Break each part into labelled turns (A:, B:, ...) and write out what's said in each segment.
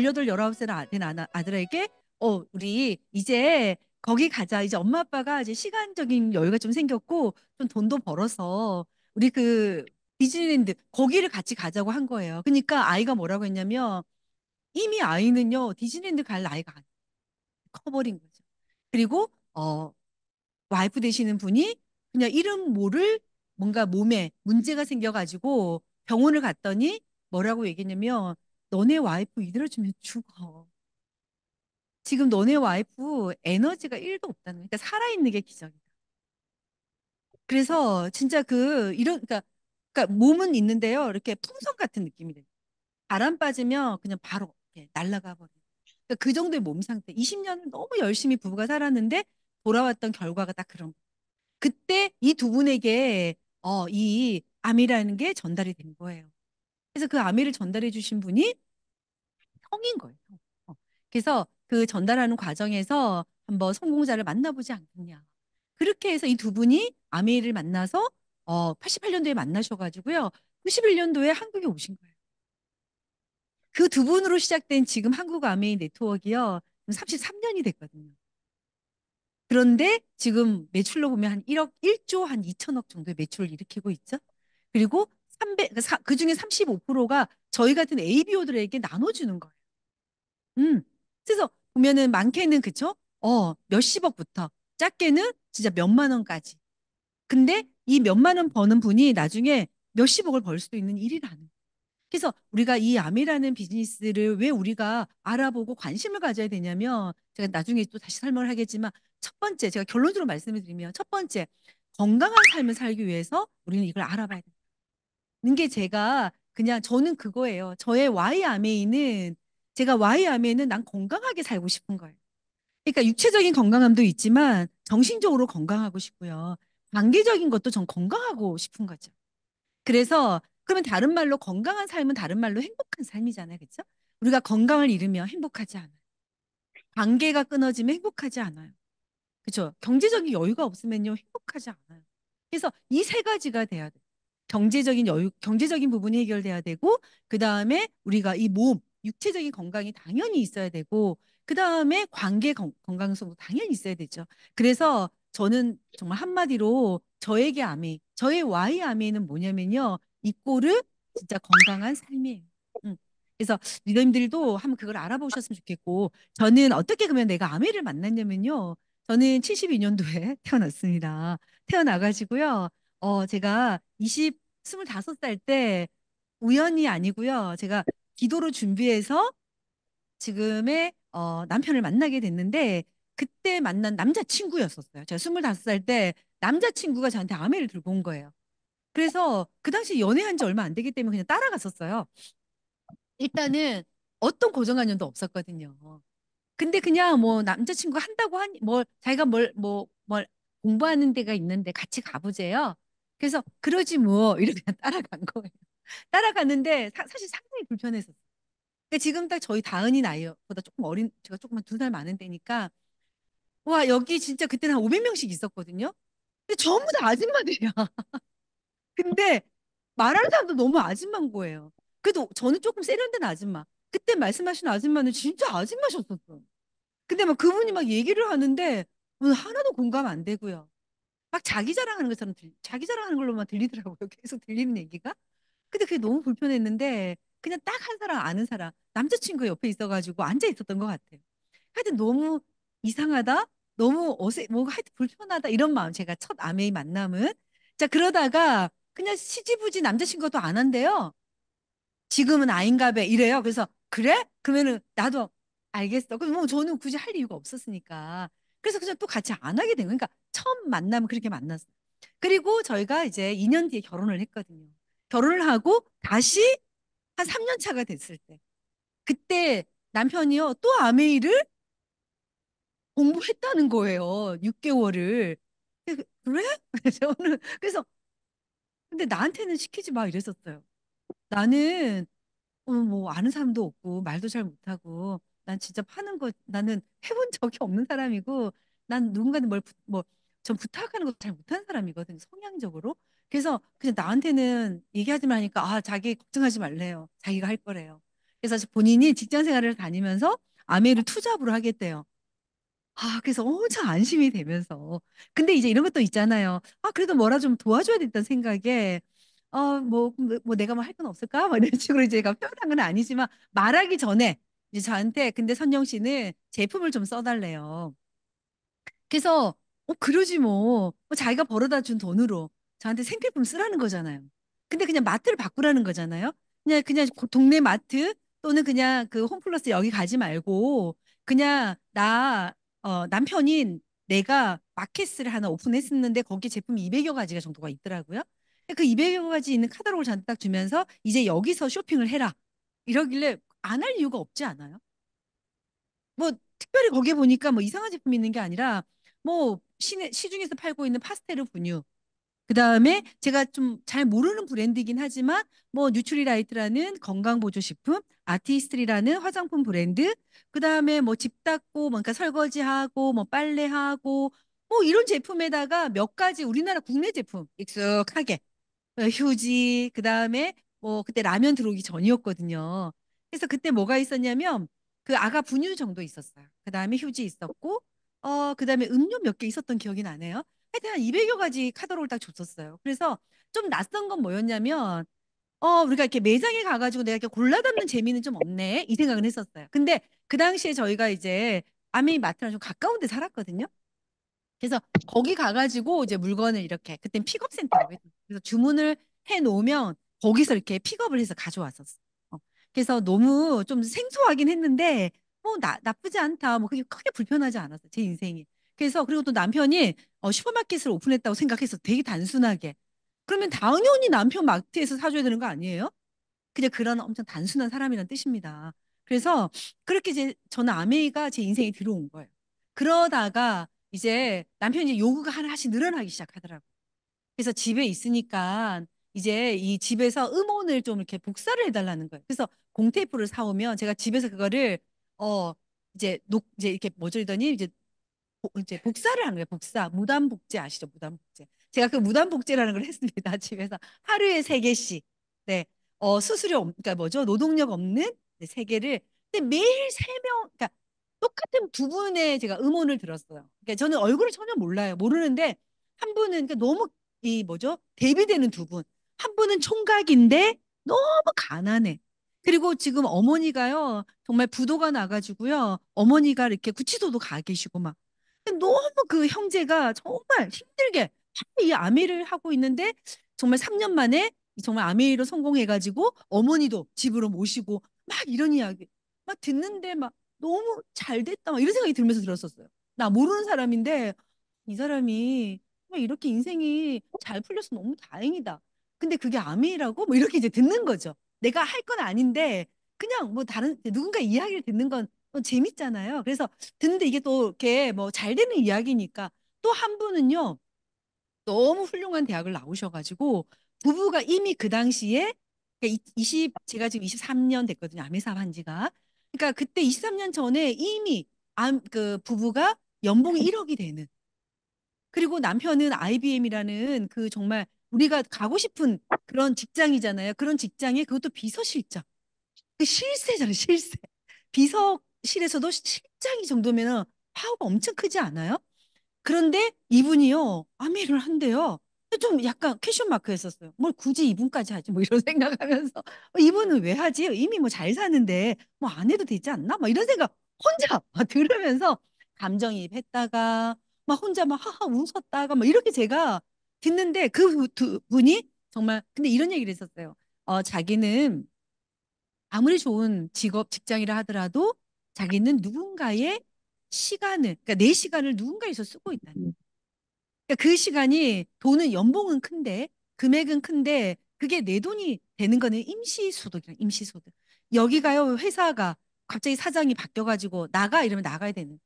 A: 18, 19살 된 아들에게 우리 이제 거기 가자. 이제 엄마 아빠가 이제 시간적인 여유가 좀 생겼고 좀 돈도 벌어서 우리 그 디즈니랜드 거기를 같이 가자고 한 거예요. 그러니까 아이가 뭐라고 했냐면 이미 아이는요 디즈니랜드 갈 나이가 아니에요. 커버린 거죠. 그리고 와이프 되시는 분이 그냥 이름 모를 뭔가 몸에 문제가 생겨가지고 병원을 갔더니 뭐라고 얘기했냐면 너네 와이프 이대로 주면 죽어. 지금 너네 와이프 에너지가 1도 없다는 거야. 그러니까 살아있는 게 기적이다. 그래서 진짜 그러니까 몸은 있는데요. 이렇게 풍선 같은 느낌이 돼요. 바람 빠지면 그냥 바로 이렇게 날아가 버려요. 그러니까 그 정도의 몸 상태. 20년을 너무 열심히 부부가 살았는데 돌아왔던 결과가 딱 그런 거예요. 그때 이 두 분에게 이 암이라는 게 전달이 된 거예요. 그래서 그 아미를 전달해 주신 분이 형인 거예요. 형. 그래서 그 전달하는 과정에서 한번 성공자를 만나보지 않겠냐. 그렇게 해서 이 두 분이 아미를 만나서 88년도에 만나셔가지고요. 91년도에 한국에 오신 거예요. 그 두 분으로 시작된 지금 한국 아미 네트워크요. 33년이 됐거든요. 그런데 지금 매출로 보면 한 1억, 1조 한 2천억 정도의 매출을 일으키고 있죠. 그리고 그 중에 35%가 저희 같은 ABO들에게 나눠주는 거예요. 그래서 보면은 많게는 그쵸? 몇십억부터 작게는 진짜 몇만 원까지. 근데 이 몇만 원 버는 분이 나중에 몇십억을 벌 수도 있는 일이라는 거예요. 그래서 우리가 이 암이라는 비즈니스를 왜 우리가 알아보고 관심을 가져야 되냐면 제가 나중에 또 다시 설명을 하겠지만 첫 번째 제가 결론적으로 말씀을 드리면 첫 번째 건강한 삶을 살기 위해서 우리는 이걸 알아봐야 되는 게 제가 그냥 저는 그거예요. 저의 Y 아메이는 제가 Y 아메이는 난 건강하게 살고 싶은 거예요. 그러니까 육체적인 건강함도 있지만 정신적으로 건강하고 싶고요. 관계적인 것도 전 건강하고 싶은 거죠. 그래서 그러면 다른 말로 건강한 삶은 다른 말로 행복한 삶이잖아요. 그렇죠? 우리가 건강을 잃으면 행복하지 않아요. 관계가 끊어지면 행복하지 않아요. 그렇죠? 경제적인 여유가 없으면요 행복하지 않아요. 그래서 이 세 가지가 돼야 돼요. 경제적인 여유, 경제적인 부분이 해결돼야 되고 그 다음에 우리가 이 몸, 육체적인 건강이 당연히 있어야 되고 그 다음에 관계 건강성도 당연히 있어야 되죠. 그래서 저는 정말 한마디로 저에게 아미, 저의 Y 아미는 뭐냐면요 이 꼴은 진짜 건강한 삶이에요. 음. 그래서 리더님들도 한번 그걸 알아보셨으면 좋겠고 저는 어떻게 그러면 내가 아미를 만났냐면요. 저는 72년도에 태어났습니다. 태어나가지고요. 제가 25살 때 우연이 아니고요. 제가 기도로 준비해서 지금의 남편을 만나게 됐는데 그때 만난 남자친구였었어요. 제가 25살 때 남자친구가 저한테 아메를 들고 온 거예요. 그래서 그 당시 연애한 지 얼마 안 되기 때문에 그냥 따라갔었어요. 일단은 어떤 고정관념도 없었거든요. 근데 그냥 뭐 남자친구 한다고 하니 뭐 자기가 뭘 공부하는 데가 있는데 같이 가보재요. 그래서 그러지 뭐 이렇게 그냥 따라간 거예요. 따라갔는데 사실 상당히 불편했었어요. 근데 지금 딱 저희 다은이 나이보다 조금 어린 제가 조금만 2살 많은 때니까 와 여기 진짜 그때는 한 500명씩 있었거든요. 근데 전부 다 아줌마들이야. 근데 말하는 사람도 너무 아줌마인 거예요. 그래도 저는 조금 세련된 아줌마. 그때 말씀하신 아줌마는 진짜 아줌마셨었어요. 근데 막 그분이 막 얘기를 하는데 오늘 하나도 공감 안 되고요. 막 자기 자랑하는 것처럼 자기 자랑하는 걸로만 들리더라고요. 계속 들리는 얘기가. 근데 그게 너무 불편했는데 그냥 딱 한 사람 아는 사람 남자친구 옆에 있어가지고 앉아 있었던 것 같아요. 하여튼 너무 이상하다. 너무 뭐가 하여튼 불편하다 이런 마음 제가 첫 아메이 만남은 자 그러다가 그냥 시지부지 남자친구도 안 한대요. 지금은 아닌가 봐 이래요. 그래서 그래? 그러면은 나도 알겠어. 그럼 뭐 저는 굳이 할 이유가 없었으니까. 그래서 그냥 또 같이 안 하게 된 거예요. 그러니까 처음 만나면 그렇게 만났어요. 그리고 저희가 이제 2년 뒤에 결혼을 했거든요. 결혼을 하고 다시 한 3년 차가 됐을 때 그때 남편이요 또 아메이를 공부했다는 거예요. 6개월을. 그래? 그래서 근데 나한테는 시키지 마 이랬었어요. 나는 뭐 아는 사람도 없고 말도 잘 못하고 난 진짜 파는 거 나는 해본 적이 없는 사람이고 난 누군가는 전 부탁하는 거 잘 못하는 사람이거든 성향적으로 그래서 그냥 나한테는 얘기하지 마니까 아 자기 걱정하지 말래요 자기가 할 거래요 그래서 본인이 직장 생활을 다니면서 아메이를 투잡으로 하겠대요. 그래서 엄청 안심이 되면서. 근데 이제 이런 것도 있잖아요. 그래도 뭐라 좀 도와줘야 된다는 생각에, 뭐 내가 뭐 할 건 없을까? 막 이런 식으로 이제 제가 표현한 건 아니지만, 말하기 전에 이제 저한테, 근데 선영 씨는 제품을 좀 써달래요. 그래서 그러지 뭐. 자기가 벌어다 준 돈으로 저한테 생필품 쓰라는 거잖아요. 근데 그냥 마트를 바꾸라는 거잖아요. 그냥 그 동네 마트 또는 그냥 그 홈플러스 여기 가지 말고 그냥 남편인 내가 마켓을 하나 오픈했었는데 거기 제품이 200여 가지가 정도가 있더라고요. 그 200여 가지 있는 카탈로그를 저한테 딱 주면서 이제 여기서 쇼핑을 해라. 이러길래 안 할 이유가 없지 않아요? 뭐 특별히 거기에 보니까 뭐 이상한 제품이 있는 게 아니라 뭐 시중에서 팔고 있는 파스텔 분유, 그다음에 제가 좀 잘 모르는 브랜드이긴 하지만 뭐 뉴트리라이트라는 건강보조식품, 아티스트리라는 화장품 브랜드, 그다음에 뭐 집 닦고 뭔가 설거지하고 뭐 빨래하고 뭐 이런 제품에다가 몇 가지 우리나라 국내 제품 익숙하게 휴지, 그다음에 뭐 그때 라면 들어오기 전이었거든요. 그래서 그때 뭐가 있었냐면 그 아가 분유 정도 있었어요. 그다음에 휴지 있었고 그다음에 음료 몇 개 있었던 기억이 나네요. 하여튼 한 200여 가지 카talog을 딱 줬었어요. 그래서 좀 낯선 건 뭐였냐면 우리가 이렇게 매장에 가가지고 내가 이렇게 골라 담는 재미는 좀 없네 이 생각은 했었어요. 근데 그 당시에 저희가 이제 아미 마트랑 좀 가까운 데 살았거든요. 그래서 거기 가가지고 이제 물건을 이렇게 그땐 픽업 센터라고 했어요. 그래서 주문을 해 놓으면 거기서 이렇게 픽업을 해서 가져왔었어. 어. 그래서 너무 좀 생소하긴 했는데 뭐 나쁘지 않다. 뭐 그게 크게 불편하지 않았어. 제 인생이. 그래서 그리고 또 남편이 슈퍼마켓을 오픈했다고 생각해서 되게 단순하게. 그러면 당연히 남편 마트에서 사줘야 되는 거 아니에요? 그냥 그런 엄청 단순한 사람이란 뜻입니다. 그래서 그렇게 이제 저는 아메이가 제 인생에 들어온 거예요. 그러다가 이제 남편이 이제 요구가 하나씩 늘어나기 시작하더라고요. 그래서 집에 있으니까 이제 이 집에서 음원을 좀 이렇게 복사를 해달라는 거예요. 그래서 공테이프를 사오면 제가 집에서 그거를 어 이제 이렇게 뭐죠 이더니 이제 복사를 하는 거예요. 복사. 무단복제 아시죠? 무단복제. 제가 그 무단복제라는 걸 했습니다. 집에서 하루에 세 개씩. 네. 수수료, 그러니까 뭐죠? 노동력 없는 네, 세 개를. 근데 매일 세 명, 그러니까 똑같은 두 분의 제가 음원을 들었어요. 그러니까 저는 얼굴을 전혀 몰라요. 모르는데 한 분은 그러니까 너무 이 뭐죠? 대비되는 두 분. 한 분은 총각인데 너무 가난해. 그리고 지금 어머니가요, 정말 부도가 나가지고요, 어머니가 이렇게 구치소도 가 계시고 막. 너무 그 형제가 정말 힘들게 이 아메이를 하고 있는데 정말 3년 만에 정말 아메이로 성공해가지고 어머니도 집으로 모시고 막 이런 이야기 막 듣는데 막 너무 잘 됐다 막 이런 생각이 들면서 들었었어요. 나 모르는 사람인데 이 사람이 정말 이렇게 인생이 잘 풀려서 너무 다행이다. 근데 그게 아메이라고 뭐 이렇게 이제 듣는 거죠. 내가 할 건 아닌데 그냥 뭐 다른 누군가 이야기를 듣는 건 재밌잖아요. 그래서 듣는데 이게 또 이렇게 뭐 잘 되는 이야기니까 또 한 분은요 너무 훌륭한 대학을 나오셔가지고 부부가 이미 그 당시에 그러니까 20 제가 지금 23년 됐거든요. 아메 사업한 지가. 그러니까 그때 23년 전에 이미 그 부부가 연봉이 1억이 되는 그리고 남편은 IBM이라는 그 정말 우리가 가고 싶은 그런 직장이잖아요. 그런 직장에 그것도 비서실장. 그 실세잖아요, 실세. 비서실에서도 실장이 정도면은 파워가 엄청 크지 않아요? 그런데 이분이요, 아메를 한대요. 좀 약간 퀘션 마크였었어요. 뭘 굳이 이분까지 하지? 뭐 이런 생각하면서 이분은 왜 하지? 이미 뭐 잘 사는데 뭐 안 해도 되지 않나? 막 이런 생각 혼자 막 들으면서 감정이입했다가 막 혼자 막 하하 웃었다가 막 이렇게 제가 듣는데 그 두 분이 정말 근데 이런 얘기를 했었어요. 자기는 아무리 좋은 직업, 직장이라 하더라도 자기는 누군가의 시간을, 그러니까 내 시간을 누군가에서 쓰고 있다는. 그러니까 그 시간이 돈은 연봉은 큰데, 금액은 큰데, 그게 내 돈이 되는 거는 임시소득이랑 임시소득. 여기가요, 회사가 갑자기 사장이 바뀌어가지고 나가 이러면 나가야 되는.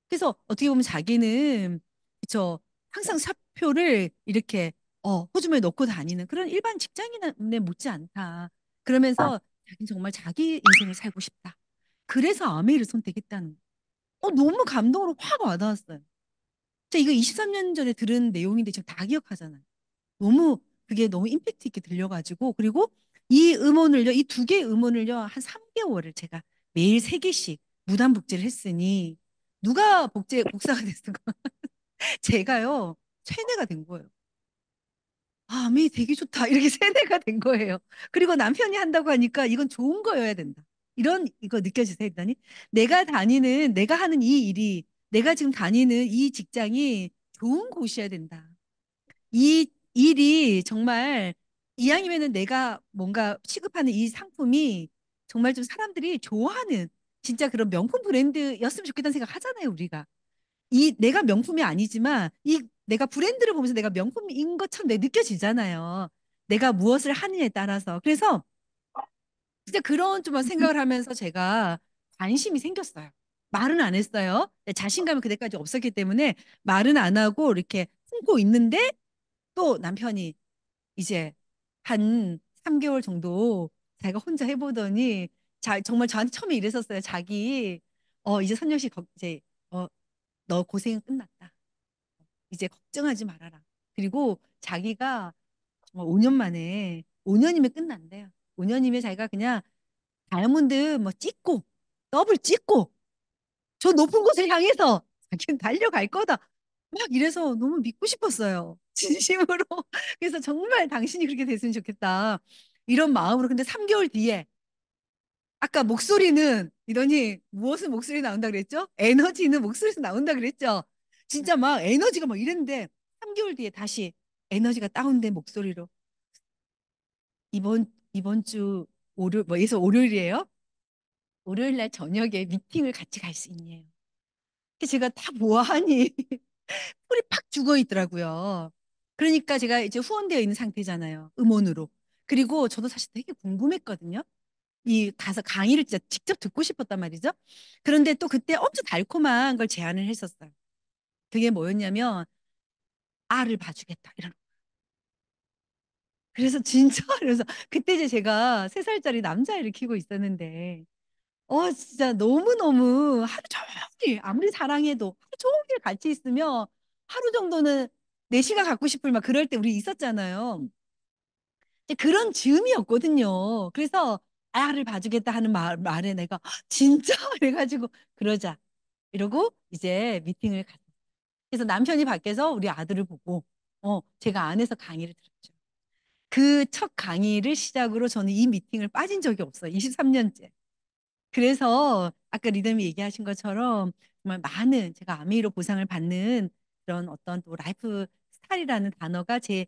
A: 그래서 어떻게 보면 자기는, 그쵸, 항상 사표를 이렇게, 호주머니에 넣고 다니는 그런 일반 직장인에 못지 않다. 그러면서 자기는 정말 자기 인생을 살고 싶다. 그래서 아메이를 선택했다는 거. 너무 감동으로 확 와닿았어요. 제가 이거 23년 전에 들은 내용인데 지금 다 기억하잖아요. 너무 그게 너무 임팩트 있게 들려가지고 그리고 이 음원을요, 이 두 개의 음원을요, 한 3개월을 제가 매일 3개씩 무단 복제를 했으니 누가 복사가 됐을까? 제가요, 세뇌가 된 거예요. 아, 아미 되게 좋다. 이렇게 세뇌가 된 거예요. 그리고 남편이 한다고 하니까 이건 좋은 거여야 된다. 이거 느껴지세요, 했더니 내가 하는 이 일이, 내가 지금 다니는 이 직장이 좋은 곳이어야 된다. 이 일이 정말 이왕이면은 내가 뭔가 취급하는 이 상품이 정말 좀 사람들이 좋아하는 진짜 그런 명품 브랜드였으면 좋겠다는 생각 하잖아요, 우리가. 이 내가 명품이 아니지만 이 내가 브랜드를 보면서 내가 명품인 것처럼 느껴지잖아요. 내가 무엇을 하느냐에 따라서. 그래서 진짜 그런 좀 생각을 하면서 제가 관심이 생겼어요. 말은 안 했어요. 자신감이 그때까지 없었기 때문에 말은 안 하고 이렇게 품고 있는데 또 남편이 이제 한 3개월 정도 자기가 혼자 해보더니 정말 저한테 처음에 이랬었어요. 이제 선녀 씨 이제 어, 너 고생은 끝났다. 이제 걱정하지 말아라. 그리고 자기가 정말 5년 만에 5년이면 끝난대요. 5년이면 자기가 그냥 다이아몬드 뭐 찍고 더블 찍고 저 높은 곳을 향해서 자기는 달려갈 거다. 막 이래서 너무 믿고 싶었어요. 진심으로. 그래서 정말 당신이 그렇게 됐으면 좋겠다. 이런 마음으로. 근데 3개월 뒤에 아까 목소리는 이러니 무엇은 목소리 나온다 그랬죠? 에너지는 목소리에서 나온다 그랬죠? 진짜 막 에너지가 막 이랬는데 3개월 뒤에 다시 에너지가 다운된 목소리로 이번 주 예서 월요일이에요? 월요일 날 저녁에 미팅을 같이 갈 수 있네요. 그래서 제가 다 보아하니 풀이 팍 죽어 있더라고요. 그러니까 제가 이제 후원되어 있는 상태잖아요. 음원으로. 그리고 저도 사실 되게 궁금했거든요. 이 가서 강의를 진짜 직접 듣고 싶었단 말이죠. 그런데 또 그때 엄청 달콤한 걸 제안을 했었어요. 그게 뭐였냐면 알을 봐주겠다 이런. 그래서 진짜 그래서 그때 이제 제가 3살짜리 남자아이를 키우고 있었는데 진짜 너무너무 하루 종일 아무리 사랑해도 하루 종일 같이 있으면 하루 정도는 내시가 갖고 싶을 막 그럴 때 우리 있었잖아요. 이제 그런 즈음이었거든요. 그래서 알을 봐주겠다 하는 말에 내가 진짜 그래가지고 그러자 이러고 이제 미팅을 갔어요. 그래서 남편이 밖에서 우리 아들을 보고 제가 안에서 강의를 들었죠. 그 첫 강의를 시작으로 저는 이 미팅을 빠진 적이 없어요. 23년째. 그래서 아까 리더님이 얘기하신 것처럼 정말 많은 제가 아메이로 보상을 받는 그런 어떤 또 라이프 스타일이라는 단어가 제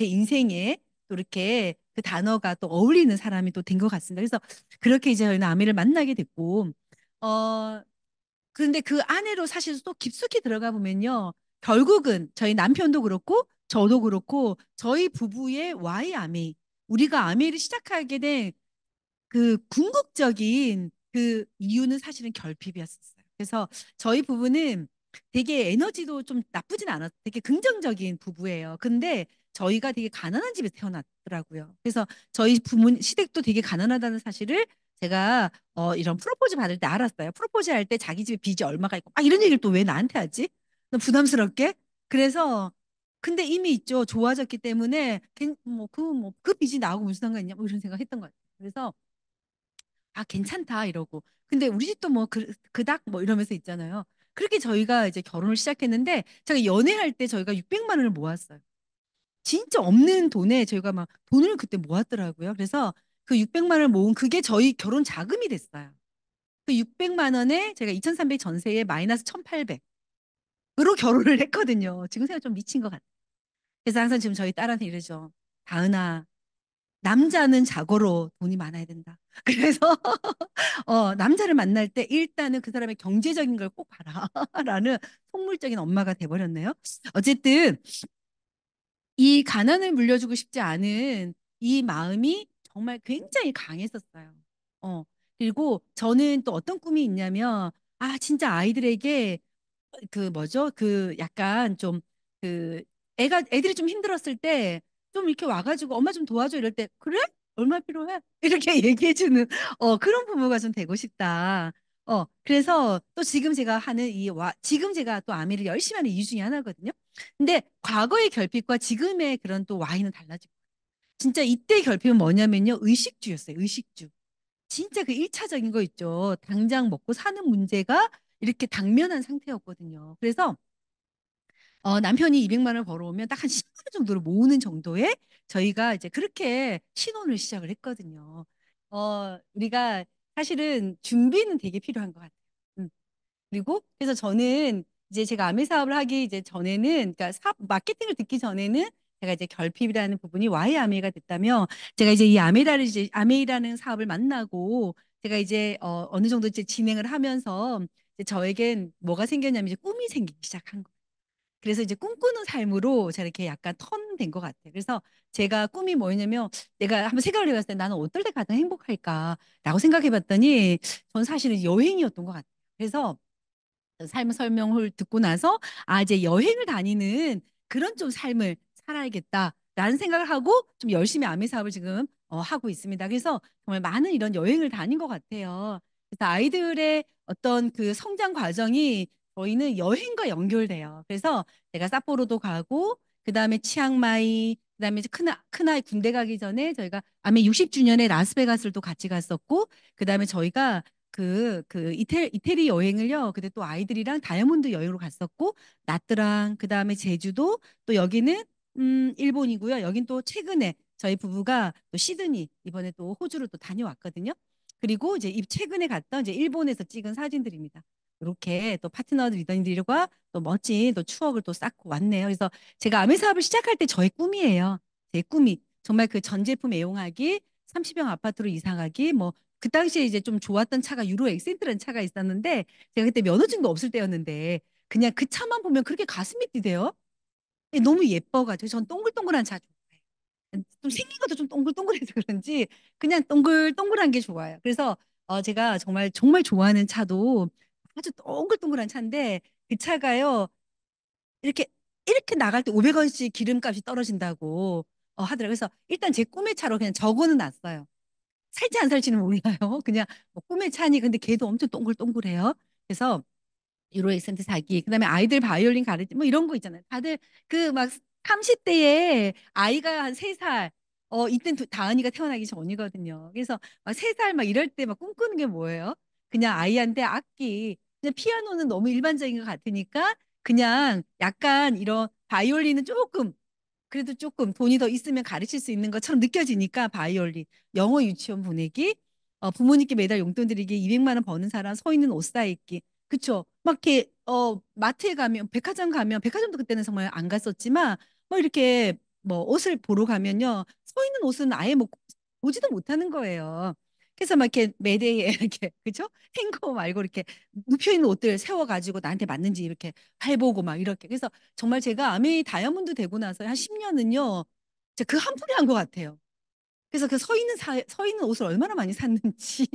A: 인생에 또 이렇게 그 단어가 또 어울리는 사람이 또 된 것 같습니다. 그래서 그렇게 이제 저희는 아메이를 만나게 됐고, 어, 그런데 그 안으로 사실 또 깊숙이 들어가 보면요. 결국은 저희 남편도 그렇고 저도 그렇고 저희 부부의 와이 아메이, 우리가 아메이를 시작하게 된 그 궁극적인 그 이유는 사실은 결핍이었어요. 그래서 저희 부부는 되게 에너지도 좀 나쁘진 않았어요. 되게 긍정적인 부부예요. 근데 저희가 되게 가난한 집에 태어났더라고요. 그래서 저희 부모 시댁도 되게 가난하다는 사실을 제가 이런 프로포즈 받을 때 알았어요. 프로포즈 할 때 자기 집에 빚이 얼마가 있고 막 이런 얘기를 또 왜 나한테 하지? 너무 부담스럽게. 그래서 근데 이미 있죠. 좋아졌기 때문에 그 빚이 나하고 무슨 상관이냐 뭐 이런 생각 했던 것 같아요. 그래서 아, 괜찮다 이러고. 근데 우리 집도 뭐 그닥 뭐 이러면서 있잖아요. 그렇게 저희가 이제 결혼을 시작했는데 제가 연애할 때 저희가 600만 원을 모았어요. 진짜 없는 돈에 저희가 막 돈을 그때 모았더라고요. 그래서 그 600만 원을 모은 그게 저희 결혼 자금이 됐어요. 그 600만 원에 제가 2,300 전세에 마이너스 1,800으로 결혼을 했거든요. 지금 생각 좀 미친 것 같아요. 그래서 항상 지금 저희 딸한테 이러죠. 다은아, 남자는 자고로 돈이 많아야 된다. 그래서 남자를 만날 때 일단은 그 사람의 경제적인 걸 꼭 봐라. 라는 속물적인 엄마가 돼버렸네요. 어쨌든 이 가난을 물려주고 싶지 않은 이 마음이 정말 굉장히 강했었어요. 어, 그리고 저는 또 어떤 꿈이 있냐면, 진짜 아이들에게 그 뭐죠? 그 약간 좀 그 애들이 좀 힘들었을 때 좀 이렇게 와가지고 엄마 좀 도와줘 이럴 때 그래? 얼마 필요해? 이렇게 얘기해주는 그런 부모가 좀 되고 싶다. 그래서 또 지금 제가 하는 지금 제가 또 아미를 열심히 하는 이유 중에 하나거든요. 근데 과거의 결핍과 지금의 그런 또 와이는 달라지고 진짜 이때 결핍은 뭐냐면요. 의식주였어요. 의식주. 진짜 그 1차적인 거 있죠. 당장 먹고 사는 문제가 이렇게 당면한 상태였거든요. 그래서 남편이 200만 원 벌어오면 딱 한 10만 원 정도를 모으는 정도의 저희가 이제 그렇게 신혼을 시작을 했거든요. 우리가 사실은 준비는 되게 필요한 것 같아요. 음. 그리고 그래서 저는 이제 제가 아메 사업을 하기 이제 전에는 그러니까 마케팅을 듣기 전에는 제가 이제 결핍이라는 부분이 와이 아메가 됐다면 제가 이제 이 아메라를 이제 아메이라는 사업을 만나고 제가 이제 어느 정도 이제 진행을 하면서 이제 저에겐 뭐가 생겼냐면 이제 꿈이 생기기 시작한 거예요. 그래서 이제 꿈꾸는 삶으로 제가 이렇게 약간 턴된 것 같아요. 그래서 제가 꿈이 뭐였냐면 내가 한번 생각을 해봤을 때 나는 어떨 때 가장 행복할까라고 생각해 봤더니 전 사실은 여행이었던 것 같아요. 그래서 삶 설명을 듣고 나서 아 이제 여행을 다니는 그런 좀 삶을 살아야겠다라는 생각을 하고 좀 열심히 아미 사업을 지금 하고 있습니다. 그래서 정말 많은 이런 여행을 다닌 것 같아요. 그래서 아이들의 어떤 그 성장 과정이 저희는 여행과 연결돼요. 그래서 제가 삿포로도 가고 그다음에 치앙마이 그다음에 이제 큰아이 군대 가기 전에 저희가 아미 60주년에 라스베가스를 또 같이 갔었고 그다음에 저희가 이태리 여행을요. 근데 또 아이들이랑 다이아몬드 여행으로 갔었고, 나트랑, 그 다음에 제주도, 또 여기는, 일본이고요. 여긴 또 최근에 저희 부부가 또 시드니, 이번에 또 호주로 또 다녀왔거든요. 그리고 이제 최근에 갔던 이제 일본에서 찍은 사진들입니다. 이렇게 또 파트너 리더님들과 또 멋진 또 추억을 또 쌓고 왔네요. 그래서 제가 아메 사업을 시작할 때 저의 꿈이에요. 제 꿈이. 정말 그 전 제품 애용하기, 30평 아파트로 이사 가기, 뭐 그 당시에 이제 좀 좋았던 차가 유로 엑센트라는 차가 있었는데 제가 그때 면허증도 없을 때였는데 그냥 그 차만 보면 그렇게 가슴이 뛰대요. 너무 예뻐가지고 전 동글동글한 차 좋아해요. 좀 생긴 것도 좀 동글동글해서 그런지 그냥 동글동글한 게 좋아요. 그래서 제가 정말 정말 좋아하는 차도 아주 동글동글한 차인데 그 차가요 이렇게 이렇게 나갈 때 500원씩 기름값이 떨어진다고 하더라고요. 그래서 일단 제 꿈의 차로 그냥 적어는 놨어요. 살지 안 살지는 몰라요. 그냥 뭐 꿈의 차니 근데 걔도 엄청 동글동글해요. 그래서 유로 액센트 사기 그다음에 아이들 바이올린 가르치 뭐 이런 거 있잖아요. 다들 그 막 30대에 아이가 한 3살 이땐 다은이가 태어나기 전이거든요. 그래서 막 3살 막 이럴 때 막 꿈꾸는 게 뭐예요? 그냥 아이한테 악기 그냥 피아노는 너무 일반적인 것 같으니까 그냥 약간 이런 바이올린은 조금 그래도 조금 돈이 더 있으면 가르칠 수 있는 것처럼 느껴지니까 바이올린, 영어 유치원 보내기, 부모님께 매달 용돈 드리기, 200만 원 버는 사람 서 있는 옷 사입기. 그쵸? 막 이렇게 마트에 가면 백화점 가면 백화점도 그때는 정말 안 갔었지만 뭐 이렇게 뭐 옷을 보러 가면요. 서 있는 옷은 아예 뭐 보지도 못하는 거예요. 그래서 막 이렇게 매대에 이렇게 그죠? 행거 말고 이렇게 눕혀 있는 옷들 세워 가지고 나한테 맞는지 이렇게 해보고 막 이렇게. 그래서 정말 제가 아메이 다이아몬드 되고 나서 한 10년은요. 그 한 푼에 한 것 같아요. 그래서 그 서 있는 옷을 얼마나 많이 샀는지.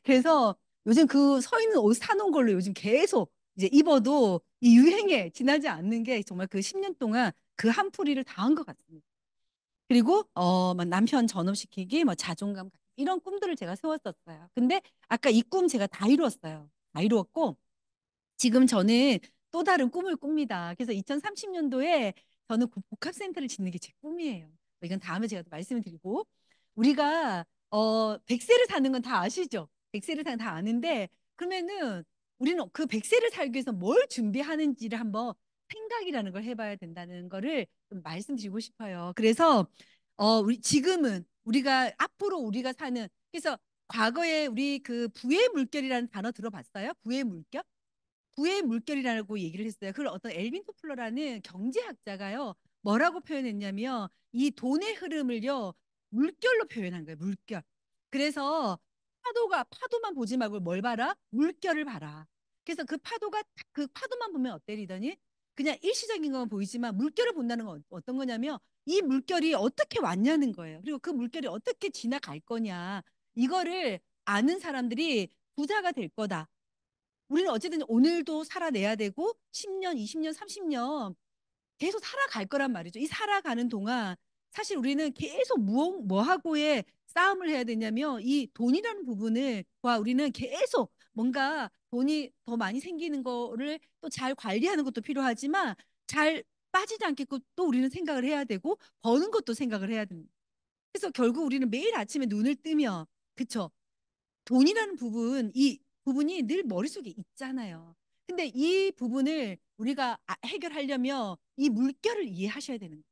A: 그래서 요즘 그 서 있는 옷 사놓은 걸로 요즘 계속 이제 입어도 이 유행에 지나지 않는 게 정말 그 10년 동안 그 한 풀이를 다 한 것 같습니다. 그리고 막 남편 전업시키기, 뭐 자존감 이런 꿈들을 제가 세웠었어요. 근데 아까 이 꿈 제가 다 이루었어요. 다 이루었고 지금 저는 또 다른 꿈을 꿉니다. 그래서 2030년도에 저는 복합센터를 짓는 게 제 꿈이에요. 이건 다음에 제가 또 말씀을 드리고 우리가 100세를 사는 건 다 아시죠? 100세를 사는 다 아는데 그러면은 우리는 그 100세를 살기 위해서 뭘 준비하는지를 한번 생각이라는 걸 해봐야 된다는 거를 좀 말씀드리고 싶어요. 그래서 우리 지금은 우리가 앞으로 우리가 사는 그래서 과거에 우리 그 부의 물결이라는 단어 들어봤어요? 부의 물결? 부의 물결이라고 얘기를 했어요. 그걸 어떤 엘빈 토플러라는 경제학자가요. 뭐라고 표현했냐면 이 돈의 흐름을요. 물결로 표현한 거예요. 물결. 그래서 파도만 보지 말고 뭘 봐라? 물결을 봐라. 그래서 그 파도만 보면 어때리더니 그냥 일시적인 건 보이지만 물결을 본다는 건 어떤 거냐면 이 물결이 어떻게 왔냐는 거예요. 그리고 그 물결이 어떻게 지나갈 거냐. 이거를 아는 사람들이 부자가 될 거다. 우리는 어쨌든 오늘도 살아내야 되고 10년, 20년, 30년 계속 살아갈 거란 말이죠. 이 살아가는 동안 사실 우리는 계속 뭐하고의 싸움을 해야 되냐면 이 돈이라는 부분을 와 우리는 계속 뭔가 돈이 더 많이 생기는 거를 또 잘 관리하는 것도 필요하지만 잘 빠지지 않게끔 또 우리는 생각을 해야 되고 버는 것도 생각을 해야 됩니다. 그래서 결국 우리는 매일 아침에 눈을 뜨면, 그쵸? 돈이라는 부분, 이 부분이 늘 머릿속에 있잖아요. 근데 이 부분을 우리가 해결하려면 이 물결을 이해하셔야 되는 거예요.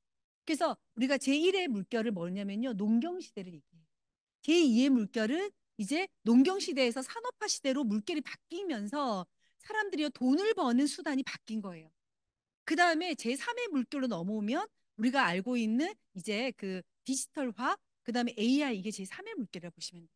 A: 그래서 우리가 제1의 물결을 뭐냐면요. 농경시대를 얘기해요. 제2의 물결은 이제 농경시대에서 산업화 시대로 물결이 바뀌면서 사람들이 돈을 버는 수단이 바뀐 거예요. 그 다음에 제3의 물결로 넘어오면 우리가 알고 있는 이제 그 디지털화, 그 다음에 AI, 이게 제3의 물결이라고 보시면 돼요.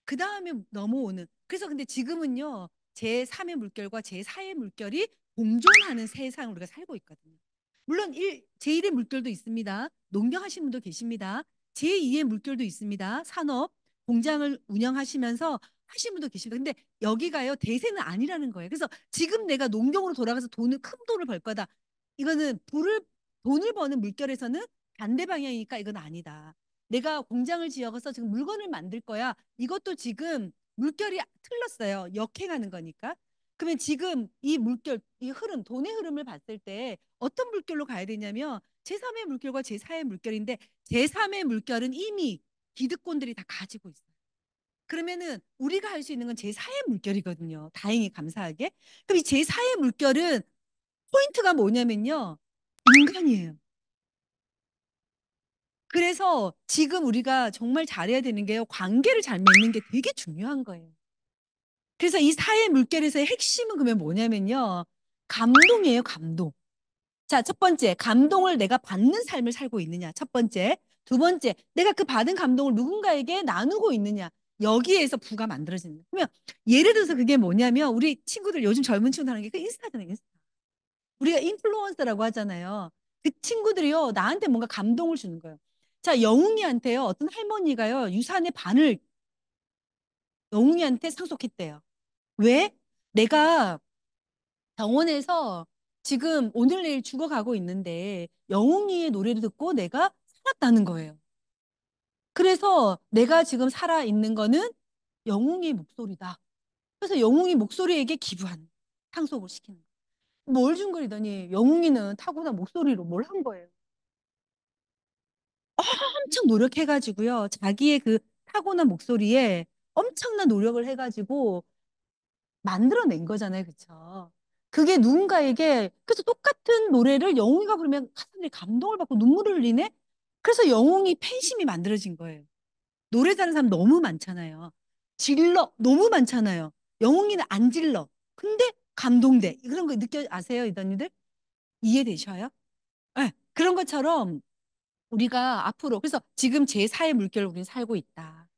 A: 그 다음에 넘어오는. 그래서 근데 지금은요, 제3의 물결과 제4의 물결이 공존하는 세상을 우리가 살고 있거든요. 물론 제1의 물결도 있습니다. 농경하시는 분도 계십니다. 제2의 물결도 있습니다. 산업, 공장을 운영하시면서 하시는 분도 계십니다. 근데 여기가요, 대세는 아니라는 거예요. 그래서 지금 내가 농경으로 돌아가서 큰 돈을 벌 거다. 이거는 돈을 버는 물결에서는 반대 방향이니까 이건 아니다. 내가 공장을 지어서 지금 물건을 만들 거야. 이것도 지금 물결이 틀렸어요. 역행하는 거니까. 그러면 지금 이 물결, 이 흐름, 돈의 흐름을 봤을 때 어떤 물결로 가야 되냐면 제3의 물결과 제4의 물결인데, 제3의 물결은 이미 기득권들이 다 가지고 있어요. 그러면은 우리가 할 수 있는 건 제4의 물결이거든요. 다행히 감사하게. 그럼 이 제4의 물결은 포인트가 뭐냐면요. 인간이에요. 그래서 지금 우리가 정말 잘해야 되는 게요. 관계를 잘 맺는 게 되게 중요한 거예요. 그래서 이 사회 물결에서의 핵심은 그러면 뭐냐면요. 감동이에요, 감동. 자, 첫 번째, 감동을 내가 받는 삶을 살고 있느냐. 첫 번째. 두 번째, 내가 그 받은 감동을 누군가에게 나누고 있느냐. 여기에서 부가 만들어지는 거예요. 그러면 예를 들어서 그게 뭐냐면 우리 친구들, 요즘 젊은 친구들 하는 게 그 인스타잖아요, 인스타. 우리가 인플루언서라고 하잖아요. 그 친구들이요, 나한테 뭔가 감동을 주는 거예요. 자, 영웅이한테요, 어떤 할머니가요, 유산의 반을 영웅이한테 상속했대요. 왜? 내가 병원에서 지금 오늘 내일 죽어가고 있는데 영웅이의 노래를 듣고 내가 살았다는 거예요. 그래서 내가 지금 살아있는 거는 영웅의 목소리다. 그래서 영웅이 목소리에게 기부하는, 상속을 시키는 거예요. 뭘 중거리더니 영웅이는 타고난 목소리로 뭘 한 거예요. 엄청 노력해가지고요. 자기의 그 타고난 목소리에 엄청난 노력을 해가지고 만들어낸 거잖아요. 그쵸? 그게 누군가에게, 그래서 똑같은 노래를 영웅이가 부르면 사람들이 감동을 받고 눈물을 흘리네? 그래서 영웅이 팬심이 만들어진 거예요. 노래 잘하는 사람 너무 많잖아요. 질러, 너무 많잖아요. 영웅이는 안 질러. 근데 감동돼. 그런 거 아세요, 이더니들? 이해되셔요? 네, 그런 것처럼 우리가 앞으로, 그래서 지금 제4의 물결을 우리는 살고 있다.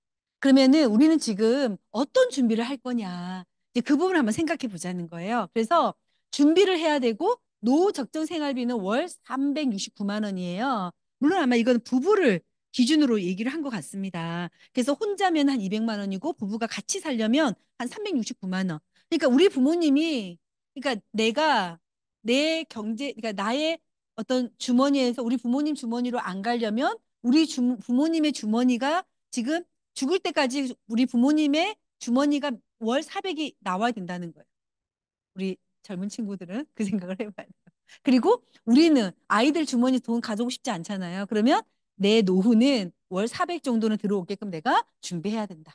A: 그러면은 우리는 지금 어떤 준비를 할 거냐. 이제 그 부분을 한번 생각해 보자는 거예요. 그래서 준비를 해야 되고, 노후 적정 생활비는 월 369만 원이에요. 물론 아마 이건 부부를 기준으로 얘기를 한 것 같습니다. 그래서 혼자면 한 200만 원이고, 부부가 같이 살려면 한 369만 원. 그러니까 우리 부모님이, 그러니까 내가 내 경제, 그러니까 나의 어떤 주머니에서 우리 부모님 주머니로 안 가려면 우리 부모님의 주머니가 지금 죽을 때까지 우리 부모님의 주머니가 월 400이 나와야 된다는 거예요. 우리 젊은 친구들은 그 생각을 해봐야 돼요. 그리고 우리는 아이들 주머니 돈 가져오고 싶지 않잖아요. 그러면 내 노후는 월 400 정도는 들어오게끔 내가 준비해야 된다.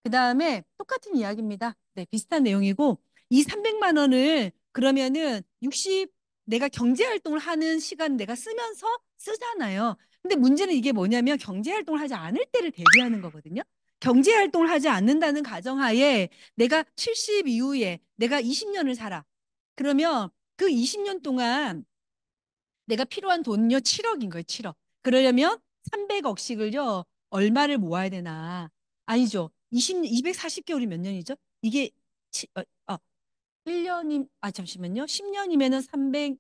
A: 그 다음에 똑같은 이야기입니다. 네, 비슷한 내용이고, 이 300만 원을 그러면은 60, 내가 경제활동을 하는 시간 내가 쓰면서 쓰잖아요. 근데 문제는 이게 뭐냐면 경제활동을 하지 않을 때를 대비하는 거거든요. 경제활동을 하지 않는다는 가정하에 내가 70 이후에 내가 20년을 살아. 그러면 그 20년 동안 내가 필요한 돈요 7억인 거예요, 7억. 그러려면 300억씩을요, 얼마를 모아야 되나? 아니죠. 240개월이 몇 년이죠? 이게, 치, 어, 어, 1년이, 잠시만요. 10년이면은 300,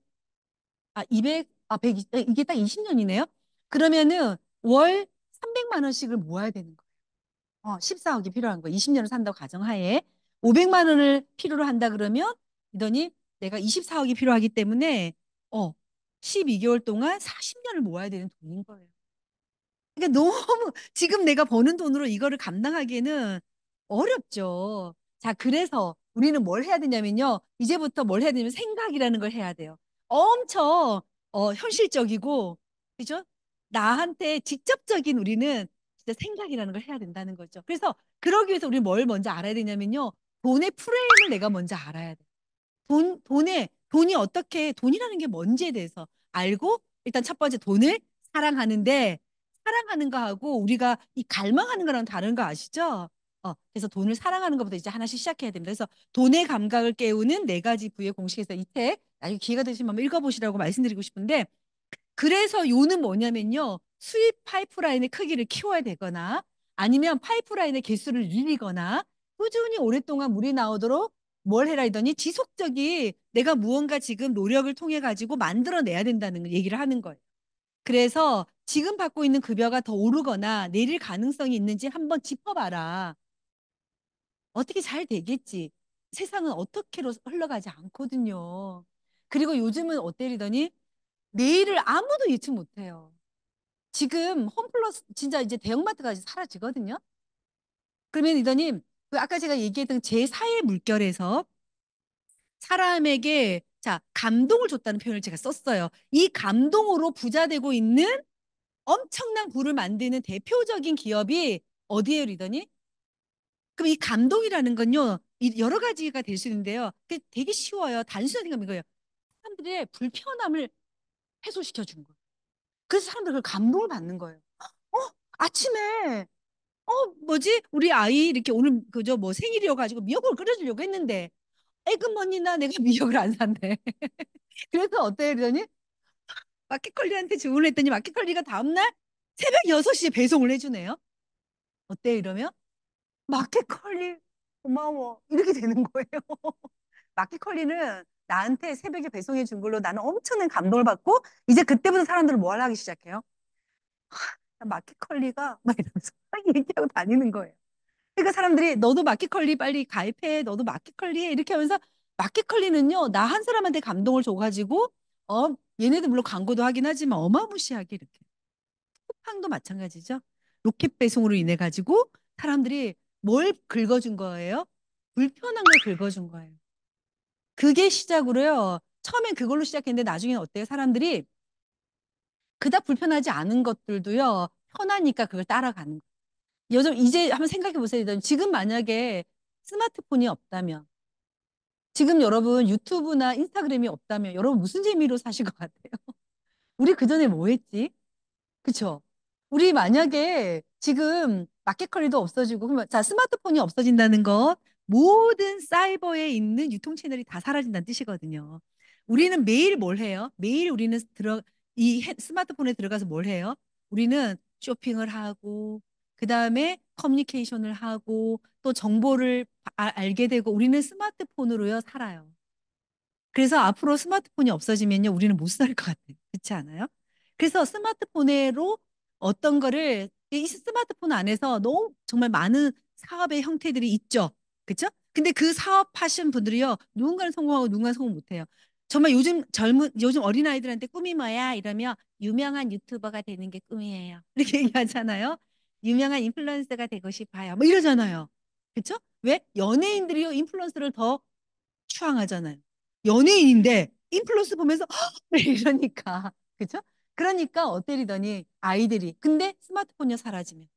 A: 200, 100, 이게 딱 20년이네요? 그러면은 월 300만 원씩을 모아야 되는 거예요. 14억이 필요한 거예요. 20년을 산다고 가정하에. 500만 원을 필요로 한다 그러면, 이더니 내가 24억이 필요하기 때문에, 12개월 동안 40년을 모아야 되는 돈인 거예요. 그러니까 너무 지금 내가 버는 돈으로 이거를 감당하기에는 어렵죠. 자, 그래서 우리는 뭘 해야 되냐면요. 이제부터 뭘 해야 되냐면 생각이라는 걸 해야 돼요. 엄청 현실적이고, 그죠? 나한테 직접적인 우리는 진짜 생각이라는 걸 해야 된다는 거죠. 그래서 그러기 위해서 우리 뭘 먼저 알아야 되냐면요. 돈의 프레임을 내가 먼저 알아야 돼. 돈이 어떻게, 돈이라는 게 뭔지에 대해서 알고, 일단 첫 번째 돈을 사랑하는데, 사랑하는 거하고 우리가 이 갈망하는 거랑 다른 거 아시죠? 그래서 돈을 사랑하는 것부터 이제 하나씩 시작해야 됩니다. 그래서 돈의 감각을 깨우는 네 가지 부의 공식에서 이 책, 나중에 기회가 되시면 한번 읽어보시라고 말씀드리고 싶은데, 그래서 요는 뭐냐면요. 수입 파이프라인의 크기를 키워야 되거나 아니면 파이프라인의 개수를 늘리거나 꾸준히 오랫동안 물이 나오도록 뭘 해라 이더니 지속적이 내가 무언가 지금 노력을 통해 가지고 만들어내야 된다는 얘기를 하는 거예요. 그래서 지금 받고 있는 급여가 더 오르거나 내릴 가능성이 있는지 한번 짚어봐라. 어떻게 잘 되겠지. 세상은 어떻게로 흘러가지 않거든요. 그리고 요즘은 어때리더니 내일을 아무도 예측 못해요. 지금 홈플러스 진짜 이제 대형마트가 사라지거든요. 그러면 이더님 그 아까 제가 얘기했던 제4의 물결에서 사람에게 자 감동을 줬다는 표현을 제가 썼어요. 이 감동으로 부자 되고 있는 엄청난 부를 만드는 대표적인 기업이 어디에요, 리더니? 그럼 이 감동이라는 건요, 여러 가지가 될 수 있는데요. 그게 되게 쉬워요. 단순한 생각인 거예요. 사람들의 불편함을 해소시켜 준 거예요. 그래서 사람들 그 감동을 받는 거예요. 어, 아침에 뭐지? 우리 아이 이렇게 오늘 그저 뭐 생일이어가지고 미역국을 끓여주려고 했는데 에그머니나 내가 미역을 안 샀네. 그래서 어때? 그러더니 마켓컬리한테 주문을 했더니 마켓컬리가 다음날 새벽 6시에 배송을 해주네요. 어때? 이러면 마켓컬리 고마워. 이렇게 되는 거예요. 마켓컬리는 나한테 새벽에 배송해 준 걸로 나는 엄청난 감동을 받고 이제 그때부터 사람들은 뭘 하기 시작해요? 마켓컬리가 막 이러면서 막 얘기하고 다니는 거예요. 그러니까 사람들이 너도 마켓컬리 빨리 가입해. 너도 마켓컬리 해. 이렇게 하면서 마켓컬리는요. 나 한 사람한테 감동을 줘가지고 얘네들 물론 광고도 하긴 하지만 어마무시하게 이렇게. 쿠팡도 마찬가지죠. 로켓 배송으로 인해 가지고 사람들이 뭘 긁어준 거예요? 불편한 걸 긁어준 거예요. 그게 시작으로요. 처음엔 그걸로 시작했는데 나중에는 어때요? 사람들이 그닥 불편하지 않은 것들도요. 편하니까 그걸 따라가는 거예요. 요즘 이제 한번 생각해 보세요. 지금 만약에 스마트폰이 없다면, 지금 여러분 유튜브나 인스타그램이 없다면 여러분 무슨 재미로 사실 것 같아요? 우리 그전에 뭐 했지? 그쵸? 우리 만약에 지금 마켓컬리도 없어지고, 그러면 자, 스마트폰이 없어진다는 것, 모든 사이버에 있는 유통 채널이 다 사라진다는 뜻이거든요. 우리는 매일 뭘 해요? 매일 우리는 스마트폰에 들어가서 뭘 해요? 우리는 쇼핑을 하고, 그 다음에 커뮤니케이션을 하고, 또 정보를 알게 되고, 우리는 스마트폰으로요, 살아요. 그래서 앞으로 스마트폰이 없어지면요, 우리는 못 살 것 같아요. 그렇지 않아요? 그래서 스마트폰으로 어떤 거를 이 스마트폰 안에서 너무 정말 많은 사업의 형태들이 있죠. 그렇죠? 근데 그 사업하신 분들이요, 누군가는 성공하고 누군가는 성공 못해요. 정말 요즘 어린아이들한테 꿈이 뭐야? 이러면 유명한 유튜버가 되는 게 꿈이에요. 이렇게 얘기하잖아요. 유명한 인플루언서가 되고 싶어요. 뭐 이러잖아요. 그렇죠? 왜? 연예인들이요, 인플루언서를 더 추앙하잖아요. 연예인인데 인플루언서 보면서 이러니까 그죠? 그러니까 어때리더니 아이들이 근데 스마트폰이 사라지면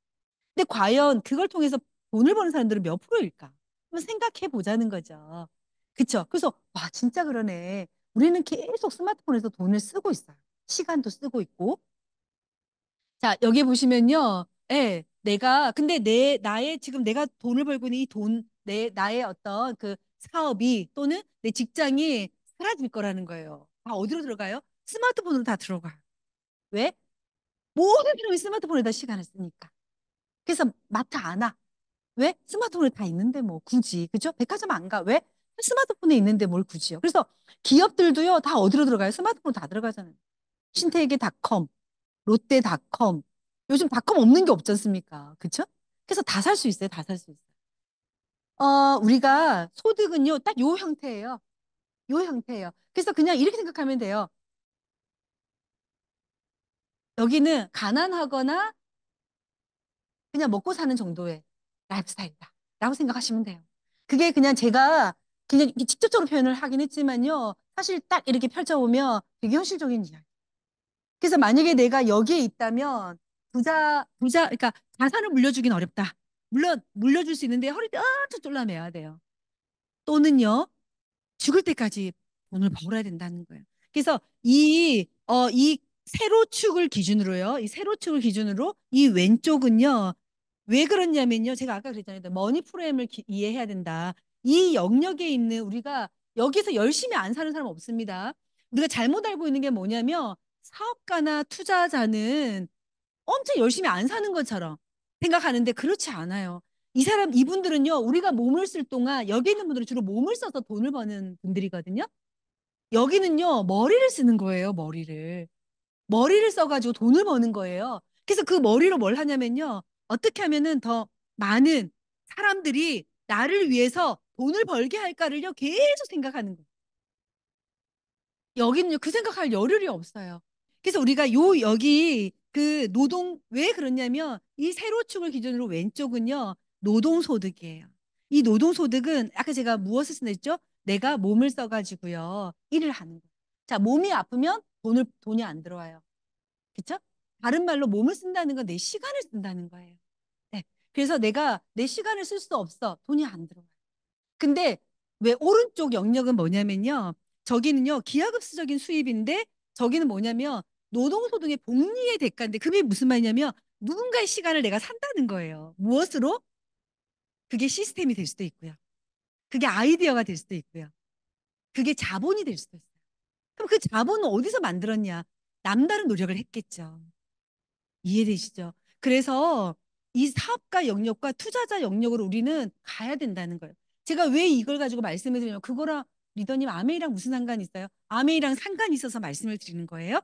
A: 근데 과연 그걸 통해서 돈을 버는 사람들은 몇 프로일까? 한번 생각해 보자는 거죠. 그쵸? 그래서 와 진짜 그러네. 우리는 계속 스마트폰에서 돈을 쓰고 있어요. 시간도 쓰고 있고 자, 여기 보시면요. 예, 근데 나의 지금 내가 돈을 벌고 있는 이 나의 어떤 그 사업이 또는 내 직장이 사라질 거라는 거예요. 다 어디로 들어가요? 스마트폰으로 다 들어가요. 왜? 모든 사람이 스마트폰에다 시간을 쓰니까. 그래서 마트 안 와. 왜? 스마트폰에 다 있는데 뭐 굳이. 그죠? 백화점 안 가. 왜? 스마트폰에 있는데 뭘 굳이요. 그래서 기업들도요. 다 어디로 들어가요? 스마트폰 다 들어가잖아요. 신세계닷컴, 롯데닷컴. 요즘 닷컴 없는 게 없지 않습니까? 그쵸? 그래서 다 살 수 있어요. 다 살 수 있어요. 우리가 소득은요, 딱 요 형태예요. 요 형태예요. 그래서 그냥 이렇게 생각하면 돼요. 여기는 가난하거나 그냥 먹고 사는 정도의 라이프 스타일이다. 라고 생각하시면 돼요. 그게 그냥 제가 그냥 이렇게 직접적으로 표현을 하긴 했지만요. 사실 딱 이렇게 펼쳐보면 되게 현실적인 이야기. 그래서 만약에 내가 여기에 있다면 그러니까 자산을 물려주긴 어렵다. 물론 물려줄 수 있는데 허리띠 아주 졸라매야 돼요. 또는요, 죽을 때까지 돈을 벌어야 된다는 거예요. 그래서 이 세로축을 기준으로요, 이 세로축을 기준으로 이 왼쪽은요, 왜 그렇냐면요, 제가 아까 그랬잖아요. 머니 프레임을 이해해야 된다. 이 영역에 있는 우리가 여기서 열심히 안 사는 사람 없습니다. 우리가 잘못 알고 있는 게 뭐냐면 사업가나 투자자는 엄청 열심히 안 사는 것처럼 생각하는데 그렇지 않아요. 이분들은요, 우리가 몸을 쓸 동안 여기 있는 분들은 주로 몸을 써서 돈을 버는 분들이거든요. 여기는요, 머리를 쓰는 거예요, 머리를. 머리를 써가지고 돈을 버는 거예요. 그래서 그 머리로 뭘 하냐면요, 어떻게 하면은 더 많은 사람들이 나를 위해서 돈을 벌게 할까를요, 계속 생각하는 거예요. 여기는요, 그 생각할 여력이 없어요. 그래서 우리가 여기 그 왜 그러냐면 이 세로축을 기준으로 왼쪽은요, 노동소득이에요. 이 노동소득은 아까 제가 무엇을 쓴다 했죠? 내가 몸을 써가지고요, 일을 하는 거예요. 자, 몸이 아프면 돈이 안 들어와요. 그쵸? 다른 말로 몸을 쓴다는 건 내 시간을 쓴다는 거예요. 네. 그래서 내가 내 시간을 쓸 수 없어. 돈이 안 들어와요. 근데 왜 오른쪽 영역은 뭐냐면요. 저기는요, 기하급수적인 수입인데 저기는 뭐냐면 노동소득의 복리의 대가인데 그게 무슨 말이냐면 누군가의 시간을 내가 산다는 거예요. 무엇으로? 그게 시스템이 될 수도 있고요. 그게 아이디어가 될 수도 있고요. 그게 자본이 될 수도 있어요. 그럼 그 자본은 어디서 만들었냐? 남다른 노력을 했겠죠. 이해되시죠? 그래서 이 사업가 영역과 투자자 영역으로 우리는 가야 된다는 거예요. 제가 왜 이걸 가지고 말씀을 드리냐면 그거랑 리더님 아메이랑 무슨 상관이 있어요? 아메이랑 상관이 있어서 말씀을 드리는 거예요.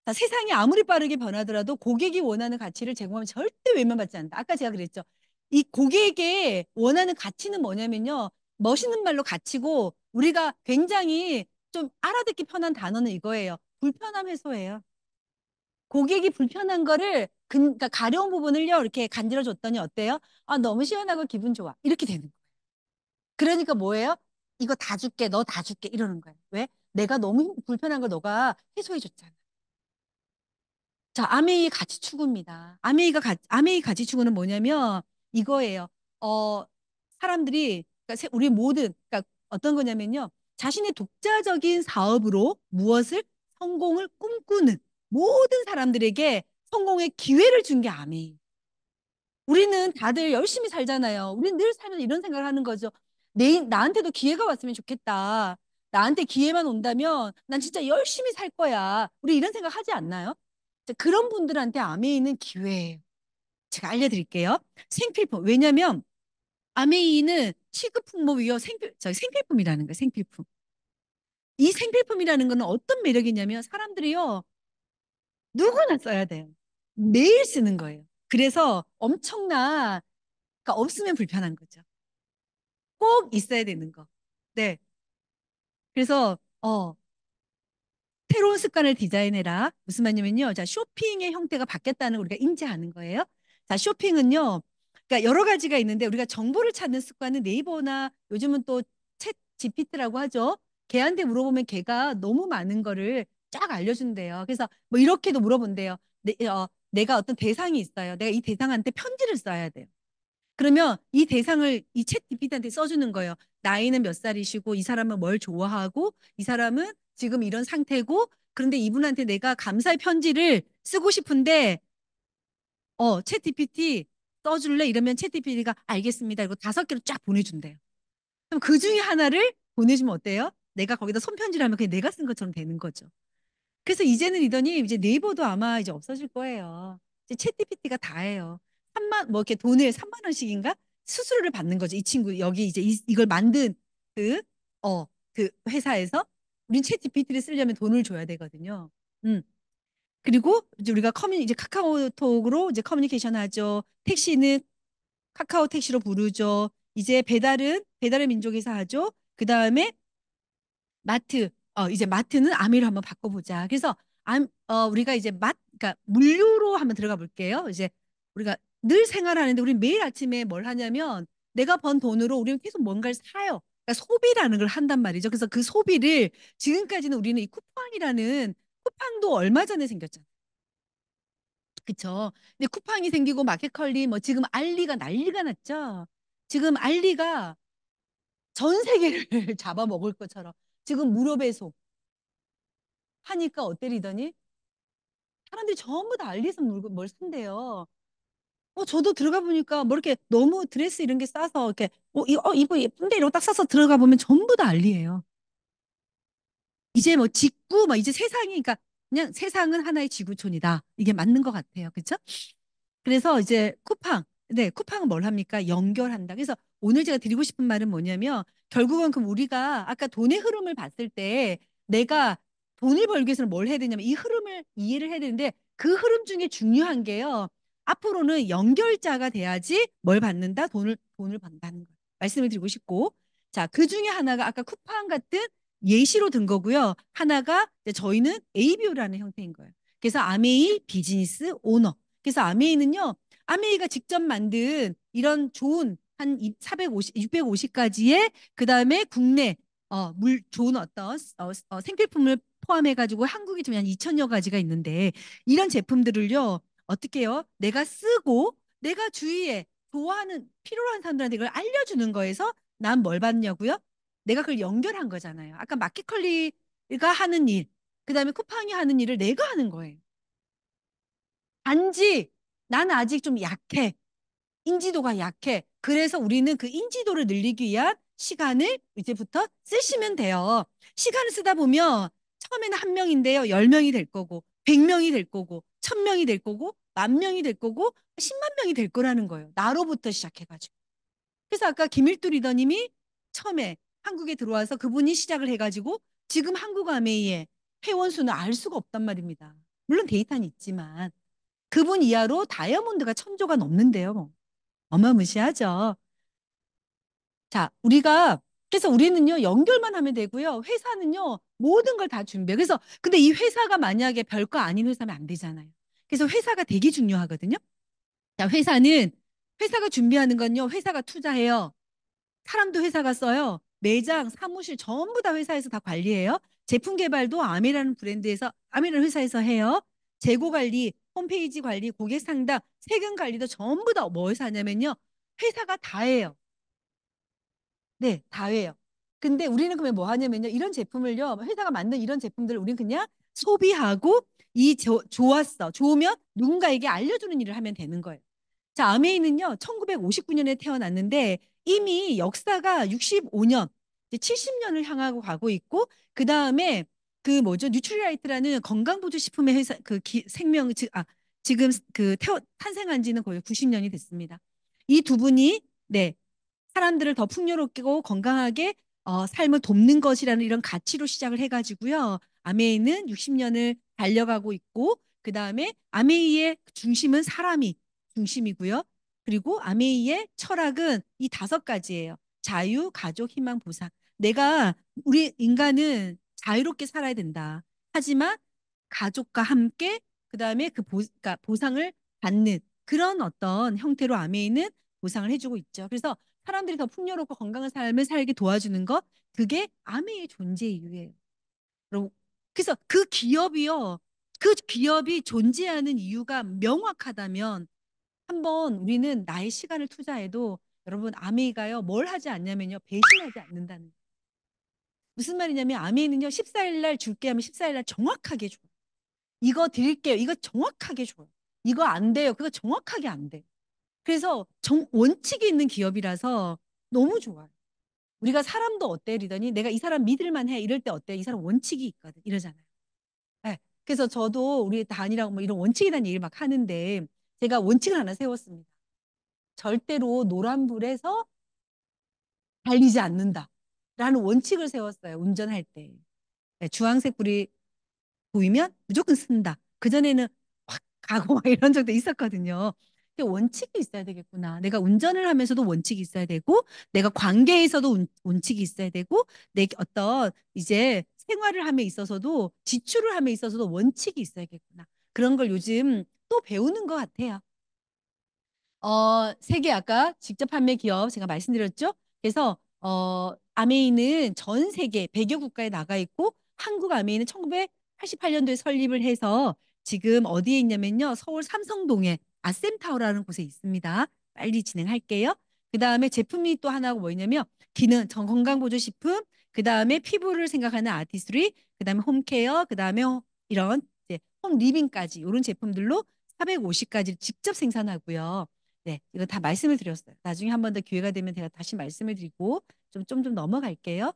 A: 자, 세상이 아무리 빠르게 변하더라도 고객이 원하는 가치를 제공하면 절대 외면받지 않는다. 아까 제가 그랬죠. 이 고객의 원하는 가치는 뭐냐면요. 멋있는 말로 가치고 우리가 굉장히 좀 알아듣기 편한 단어는 이거예요. 불편함 해소예요. 고객이 불편한 거를 그러니까 가려운 부분을요 이렇게 간지러 줬더니 어때요? 아 너무 시원하고 기분 좋아 이렇게 되는 거예요. 그러니까 뭐예요? 이거 다 줄게, 너 다 줄게 이러는 거예요. 왜? 내가 너무 불편한 걸 너가 해소해 줬잖아. 자, 아메이의 가치 추구입니다. 아메이 가치 추구는 뭐냐면 이거예요. 어 사람들이 그러니까 우리 모든 그러니까 어떤 거냐면요. 자신의 독자적인 사업으로 무엇을 성공을 꿈꾸는 모든 사람들에게 성공의 기회를 준 게 아메이. 우리는 다들 열심히 살잖아요. 우리는 늘 살면서 이런 생각을 하는 거죠. 나한테도 기회가 왔으면 좋겠다. 나한테 기회만 온다면 난 진짜 열심히 살 거야. 우리 이런 생각 하지 않나요? 그런 분들한테 아메이는 기회예요. 제가 알려드릴게요. 생필품. 왜냐면 아메이는 취급품목이요. 생필품이라는 거예요. 생필품. 이 생필품이라는 거는 어떤 매력이냐면 사람들이요. 누구나 써야 돼요. 매일 쓰는 거예요. 그래서 그러니까 없으면 불편한 거죠. 꼭 있어야 되는 거. 네. 그래서 새로운 습관을 디자인해라. 무슨 말이냐면요. 자, 쇼핑의 형태가 바뀌었다는 걸 우리가 인지하는 거예요. 자, 쇼핑은요. 그러니까 여러 가지가 있는데 우리가 정보를 찾는 습관은 네이버나 요즘은 또 챗 GPT라고 하죠. 걔한테 물어보면 걔가 너무 많은 거를 쫙 알려준대요. 그래서 뭐 이렇게도 물어본대요. 내가 어떤 대상이 있어요. 내가 이 대상한테 편지를 써야 돼요. 그러면 이 대상을 이 챗 GPT한테 써주는 거예요. 나이는 몇 살이시고 이 사람은 뭘 좋아하고 이 사람은 지금 이런 상태고 그런데 이분한테 내가 감사의 편지를 쓰고 싶은데 챗 GPT 써줄래? 이러면 챗 GPT가 알겠습니다. 이거 5개로 쫙 보내준대요. 그럼 그 중에 하나를 보내주면 어때요? 내가 거기다 손편지를 하면 그냥 내가 쓴 것처럼 되는 거죠. 그래서 이제는 리더님 이제 네이버도 아마 이제 없어질 거예요. 이제 챗GPT가 다 해요. 뭐 이렇게 돈을 3만 원씩인가 수수료를 받는 거죠. 이 친구 여기 이제 이걸 만든 그, 그 회사에서 우린 챗GPT를 쓰려면 돈을 줘야 되거든요. 음. 그리고 이제 우리가 이제 카카오톡으로 이제 커뮤니케이션 하죠. 택시는 카카오 택시로 부르죠. 이제 배달의 민족에서 하죠. 그 다음에 이제 마트는 아미로 한번 바꿔보자. 그래서 우리가 이제 그러니까 물류로 한번 들어가 볼게요. 이제 우리가 늘 생활하는데 우리 매일 아침에 뭘 하냐면 내가 번 돈으로 우리는 계속 뭔가를 사요. 그러니까 소비라는 걸 한단 말이죠. 그래서 그 소비를 지금까지는 우리는 이 쿠팡도 얼마 전에 생겼잖아요. 그쵸? 근데 쿠팡이 생기고 마켓컬리 뭐 지금 알리가 난리가 났죠. 지금 알리가 전 세계를 잡아먹을 것처럼 지금 무료 배송 하니까 어때리더니 사람들이 전부 다 알리에서 물건 뭘 산대요. 저도 들어가 보니까 뭐 이렇게 너무 드레스 이런 게 싸서 이렇게 이거 예쁜데 이러고 딱 싸서 들어가 보면 전부 다 알리예요. 이제 뭐 직구 막 이제 세상이 그러니까 그냥 세상은 하나의 지구촌이다. 이게 맞는 것 같아요. 그렇죠? 그래서 이제 쿠팡. 네, 쿠팡은 뭘 합니까? 연결한다. 그래서 오늘 제가 드리고 싶은 말은 뭐냐면 결국은 그럼 우리가 아까 돈의 흐름을 봤을 때 내가 돈을 벌기 위해서는 뭘 해야 되냐면 이 흐름을 이해를 해야 되는데 그 흐름 중에 중요한 게요. 앞으로는 연결자가 돼야지 뭘 받는다? 돈을 받는다는 거. 말씀을 드리고 싶고. 자, 그 중에 하나가 아까 쿠팡 같은 예시로 든 거고요. 하나가 이제 저희는 ABO라는 형태인 거예요. 그래서 아메이 비즈니스 오너. 그래서 아메이는요, 아메이가 직접 만든 이런 좋은 한 450, 650가지의 그 다음에 국내 좋은 어떤 생필품을 포함해가지고 한국이 지금 한 2천여 가지가 있는데 이런 제품들을요, 어떻게 해요? 내가 쓰고 내가 주위에 좋아하는 필요한 사람들한테 이걸 알려주는 거에서 난 뭘 받냐고요? 내가 그걸 연결한 거잖아요. 아까 마켓컬리가 하는 일, 그 다음에 쿠팡이 하는 일을 내가 하는 거예요. 단지 나는 아직 좀 약해. 인지도가 약해. 그래서 우리는 그 인지도를 늘리기 위한 시간을 이제부터 쓰시면 돼요. 시간을 쓰다 보면 처음에는 한 명인데요. 10명이 될 거고, 100명이 될 거고, 1000명이 될 거고, 10,000명이 될 거고, 10만 명이 될 거라는 거예요. 나로부터 시작해가지고. 그래서 아까 김일두 리더님이 처음에 한국에 들어와서 그분이 시작을 해가지고 지금 한국 아메이의 회원 수는 알 수가 없단 말입니다. 물론 데이터는 있지만 그분 이하로 다이아몬드가 1,000조가 넘는데요. 뭐. 어마무시하죠. 자, 그래서 우리는요, 연결만 하면 되고요. 회사는요, 모든 걸 다 준비해. 그래서, 근데 이 회사가 만약에 별거 아닌 회사면 안 되잖아요. 그래서 회사가 되게 중요하거든요. 자, 회사가 준비하는 건요, 회사가 투자해요. 사람도 회사가 써요. 매장, 사무실 전부 다 회사에서 다 관리해요. 제품 개발도 아메라는 회사에서 해요. 재고 관리, 홈페이지 관리, 고객 상담, 세금 관리도 전부 다 뭐에서 하냐면요. 회사가 다 해요. 네, 다 해요. 근데 우리는 그러면 뭐 하냐면요. 이런 제품을요. 회사가 만든 이런 제품들을 우리는 그냥 소비하고 좋았어. 좋으면 누군가에게 알려주는 일을 하면 되는 거예요. 자, 아메이는요, 1959년에 태어났는데 이미 역사가 65년, 이제 70년을 향하고 가고 있고, 그 다음에 그 뭐죠? 뉴트리라이트라는 건강보조식품의 회사, 지금 탄생한 지는 거의 90년이 됐습니다. 이 두 분이, 네, 사람들을 더 풍요롭고 건강하게 삶을 돕는 것이라는 이런 가치로 시작을 해가지고요. 아메이는 60년을 달려가고 있고, 그 다음에 아메이의 중심은 사람이 중심이고요. 그리고 아메이의 철학은 이 5가지예요. 자유, 가족, 희망, 보상. 우리 인간은 자유롭게 살아야 된다. 하지만 가족과 함께 그다음에 그러니까 보상을 받는 그런 어떤 형태로 아메이는 보상을 해주고 있죠. 그래서 사람들이 더 풍요롭고 건강한 삶을 살게 도와주는 것, 그게 아메이의 존재 이유예요. 그래서 그 기업이 존재하는 이유가 명확하다면 한번 우리는 나의 시간을 투자해도 여러분 아메이가요 뭘 하지 않냐면요 배신하지 않는다는 무슨 말이냐면 아메이는요 14일 날 줄게 하면 14일 날 정확하게 줘요. 이거 드릴게요. 이거 정확하게 줘요. 이거 안 돼요. 그거 정확하게 안 돼. 그래서 원칙이 있는 기업이라서 너무 좋아요. 우리가 사람도 어때? 이러더니 내가 이 사람 믿을만 해. 이럴 때 어때? 이 사람 원칙이 있거든. 이러잖아요. 네. 그래서 저도 우리 단이라고 뭐 이런 원칙에 대한 얘기를 막 하는데 제가 원칙을 하나 세웠습니다. 절대로 노란불에서 달리지 않는다. 라는 원칙을 세웠어요. 운전할 때. 네, 주황색 불이 보이면 무조건 쓴다. 그전에는 확 가고 막 이런 적도 있었거든요. 근데 원칙이 있어야 되겠구나. 내가 운전을 하면서도 원칙이 있어야 되고, 내가 관계에서도 원칙이 있어야 되고, 내 어떤 이제 생활을 함에 있어서도 지출을 함에 있어서도 원칙이 있어야겠구나. 그런 걸 요즘 또 배우는 것 같아요. 세계 아까 직접 판매 기업 제가 말씀드렸죠? 그래서 아메이는 전 세계 100여 국가에 나가 있고 한국 아메이는 88년도에 설립을 해서 지금 어디에 있냐면요. 서울 삼성동에 아셈타워라는 곳에 있습니다. 빨리 진행할게요. 그 다음에 제품이 또 하나가 뭐냐면 기능, 건강보조식품, 그 다음에 피부를 생각하는 아티스트리, 그 다음에 홈케어, 그 다음에 이런 이제 홈 리빙까지 이런 제품들로 450가지를 직접 생산하고요. 네, 이거 다 말씀을 드렸어요. 나중에 한 번 더 기회가 되면 제가 다시 말씀을 드리고 좀 넘어갈게요.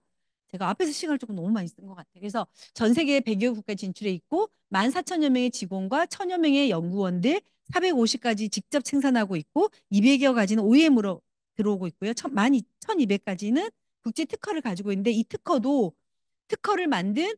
A: 제가 앞에서 시간을 조금 너무 많이 쓴 것 같아요. 그래서 전 세계 100여 국가 진출해 있고 14,000여 명의 직원과 1,000여 명의 연구원들 450가지 직접 생산하고 있고 200여 가지는 OEM으로 들어오고 있고요. 1,200가지는 국제 특허를 가지고 있는데 이 특허를 만든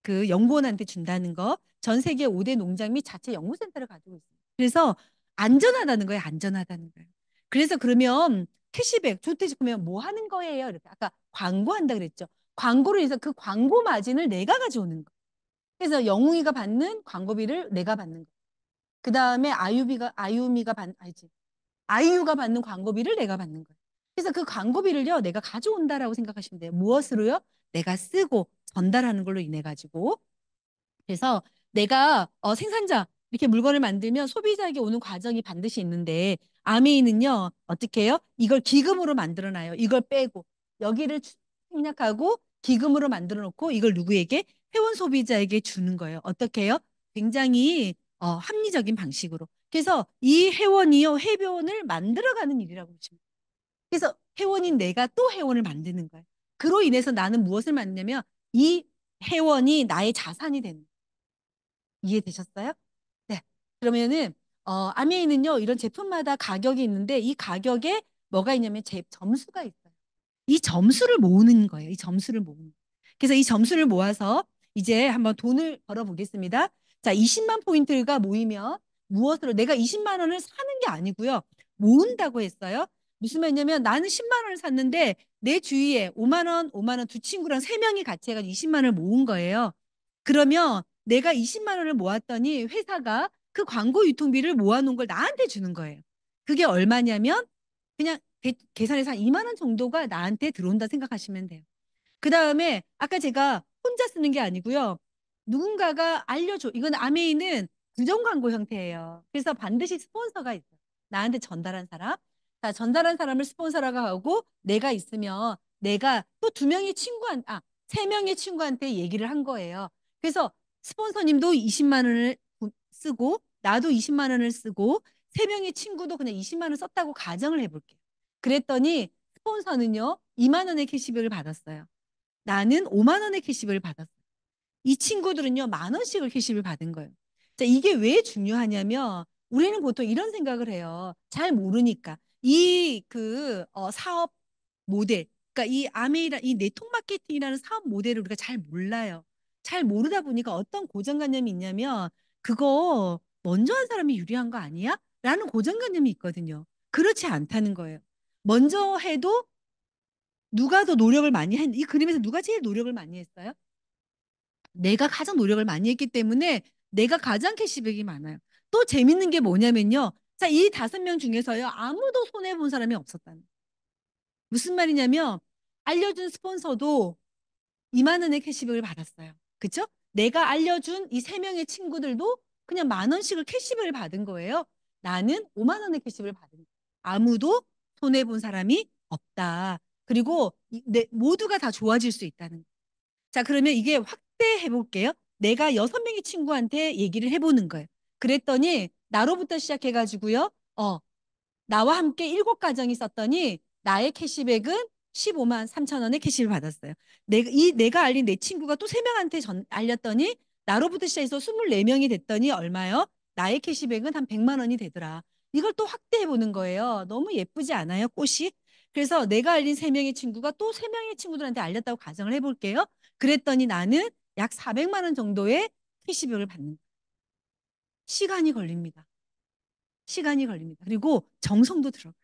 A: 그 연구원한테 준다는 거. 전 세계 5대 농장 및 자체 연구센터를 가지고 있어요. 그래서 안전하다는 거예요. 안전하다는 거예요. 그래서 그러면 캐시백 좋대지 그러면 뭐 하는 거예요? 이렇게 아까 광고한다 그랬죠. 광고를 해서 그 광고 마진을 내가 가져오는 거. 그래서 영웅이가 받는 광고비를 내가 받는 거. 그 다음에 아유미가 아니지. 아이유가 받는 광고비를 내가 받는 거예요. 그래서 그 광고비를요, 내가 가져온다라고 생각하시면 돼요. 무엇으로요? 내가 쓰고 전달하는 걸로 인해 가지고. 그래서 내가 생산자 이렇게 물건을 만들면 소비자에게 오는 과정이 반드시 있는데 아메이는요 어떻게 해요? 이걸 기금으로 만들어놔요. 이걸 빼고 여기를 생략하고 기금으로 만들어 놓고 이걸 누구에게? 회원 소비자에게 주는 거예요. 어떻게 해요? 굉장히 합리적인 방식으로. 그래서 이 회원이요 회원을 만들어가는 일이라고 보시면 돼요. 그래서 회원인 내가 또 회원을 만드는 거예요. 그로 인해서 나는 무엇을 만드냐면 이 회원이 나의 자산이 되는 거예요. 이해되셨어요? 네. 그러면은 아메이는요 이런 제품마다 가격이 있는데 이 가격에 뭐가 있냐면 점수가 있어요. 이 점수를 모으는 거예요. 이 점수를 모으는 거예요. 그래서 이 점수를 모아서 이제 한번 돈을 벌어 보겠습니다. 자, 20만 포인트가 모이면 무엇으로 내가 20만 원을 사는 게 아니고요. 모은다고 했어요. 무슨 말이냐면 나는 10만 원을 샀는데 내 주위에 5만 원, 5만 원 두 친구랑 세 명이 같이 해가지고 20만 원을 모은 거예요. 그러면 내가 20만 원을 모았더니 회사가 그 광고 유통비를 모아놓은 걸 나한테 주는 거예요. 그게 얼마냐면 그냥 계산해서 한 2만 원 정도가 나한테 들어온다 생각하시면 돼요. 그 다음에 아까 제가 혼자 쓰는 게 아니고요. 누군가가 알려줘. 이건 아메이는 부정 광고 형태예요. 그래서 반드시 스폰서가 있어요. 나한테 전달한 사람. 자, 전달한 사람을 스폰서라고 하고 내가 있으면 내가 또 세 명의 친구한테 얘기를 한 거예요. 그래서 스폰서님도 20만 원을 쓰고 나도 20만 원을 쓰고 세 명의 친구도 그냥 20만 원 썼다고 가정을 해볼게요. 그랬더니 스폰서는요 2만 원의 캐시백을 받았어요. 나는 5만 원의 캐시백을 받았어요. 이 친구들은요, 만 원씩을 캐시를 받은 거예요. 자, 이게 왜 중요하냐면 우리는 보통 이런 생각을 해요. 잘 모르니까. 사업 모델, 그러니까 이 아메이라, 이 네트워크 마케팅이라는 사업 모델을 우리가 잘 몰라요. 잘 모르다 보니까 어떤 고정관념이 있냐면 그거 먼저 한 사람이 유리한 거 아니야? 라는 고정관념이 있거든요. 그렇지 않다는 거예요. 먼저 해도 누가 더 노력을 많이 이 그림에서 누가 제일 노력을 많이 했어요? 내가 가장 노력을 많이 했기 때문에 내가 가장 캐시백이 많아요. 또 재밌는 게 뭐냐면요. 자, 이 5명 중에서요. 아무도 손해본 사람이 없었다는. 무슨 말이냐면 알려준 스폰서도 2만 원의 캐시백을 받았어요. 그쵸? 내가 알려준 이 3명의 친구들도 그냥 만 원씩을 캐시백을 받은 거예요. 나는 5만 원의 캐시백을 받은 거예요. 아무도 손해본 사람이 없다. 그리고 모두가 다 좋아질 수 있다는 거예요. 자, 그러면 이게 확대해 볼게요. 내가 6명의 친구한테 얘기를 해보는 거예요. 그랬더니 나로부터 시작해가지고요. 나와 함께 7가정이 썼더니 나의 캐시백은 15만 3천 원의 캐시를 받았어요. 내가 알린 내 친구가 또 3명한테 알렸더니 나로부터 시작해서 24명이 됐더니 얼마요? 나의 캐시백은 한 100만 원이 되더라. 이걸 또 확대해 보는 거예요. 너무 예쁘지 않아요? 꽃이? 그래서 내가 알린 3명의 친구가 또 3명의 친구들한테 알렸다고 가정을 해볼게요. 그랬더니 나는 약 400만 원 정도의 캐시백을 받는 거예요. 시간이 걸립니다. 시간이 걸립니다. 그리고 정성도 들어가요.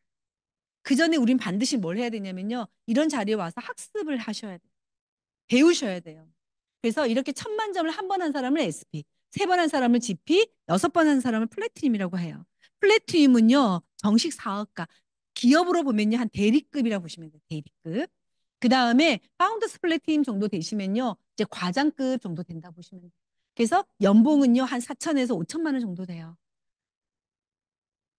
A: 그 전에 우린 반드시 뭘 해야 되냐면요. 이런 자리에 와서 학습을 하셔야 돼요. 배우셔야 돼요. 그래서 이렇게 1,000만 점을 한 번 한 사람을 SP, 3번 한 사람을 GP, 6번 한 사람을 플래티늄이라고 해요. 플래티늄은요, 정식 사업가, 기업으로 보면요, 한 대리급이라고 보시면 돼요. 대리급. 그 다음에 파운더스 플래티늄 정도 되시면요, 이제 과장급 정도 된다고 보시면 돼요. 그래서 연봉은요, 한 4천에서 5천만 원 정도 돼요.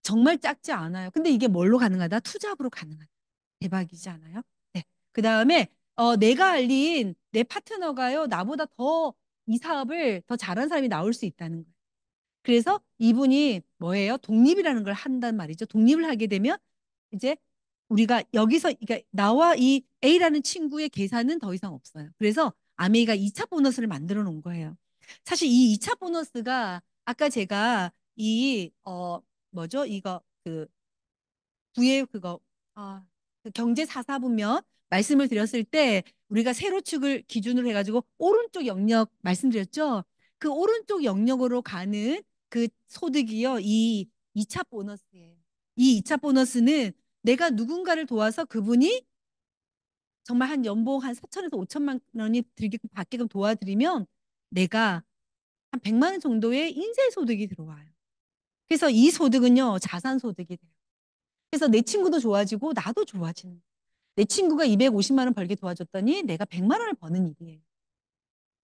A: 정말 작지 않아요. 근데 이게 뭘로 가능하다? 투잡으로 가능하다. 대박이지 않아요? 네. 그 다음에 내가 알린 내 파트너가요, 나보다 더 이 사업을 더 잘하는 사람이 나올 수 있다는 거예요. 그래서 이분이 뭐예요? 독립이라는 걸 한단 말이죠. 독립을 하게 되면 이제 우리가 여기서, 그러니까 나와 이 A라는 친구의 계산은 더 이상 없어요. 그래서 아메이가 2차 보너스를 만들어 놓은 거예요. 사실 이 2차 보너스가 아까 제가 뭐죠? 이거 부의 그거 그 경제 사사부면 말씀을 드렸을 때 우리가 세로축을 기준으로 해가지고 오른쪽 영역 말씀드렸죠. 그 오른쪽 영역으로 가는 그 소득이요. 이 2차 보너스예요. 이 2차 보너스는 내가 누군가를 도와서 그분이 정말 한 연봉 한 4천에서 5천만 원이 들게끔 받게끔 도와드리면 내가 한 100만 원 정도의 인세 소득이 들어와요. 그래서 이 소득은요, 자산 소득이 돼요. 그래서 내 친구도 좋아지고 나도 좋아지는 거예요. 내 친구가 250만 원 벌게 도와줬더니 내가 100만 원을 버는 일이에요.